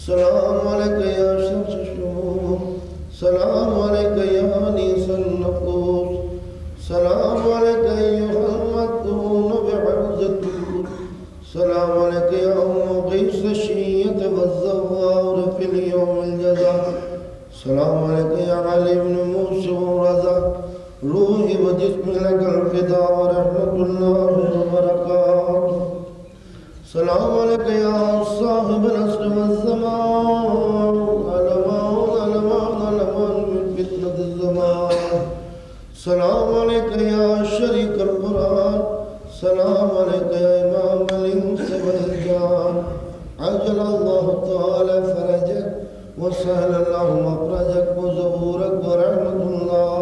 سلام عليك يا شمس الشموس سلام عليك يا أنيس النفوس سلام عليك أيها المدون بعرض الدود سلام عليك يا مغيث الشية والزوار في اليوم الجزاء سلام عليك يا علي بن موسى ورضا روحي وجسمي لك الفداء ورحمة الله وبركاته سلام عليك يا صاحب العصر والزمان ألمان من فتنة الزمان سلام عليك يا شريك القرآن سلام عليك يا إمام الإنس والجان عجل الله تعالى فرجك وسهل الله مخرجك وزهورك ورحمة الله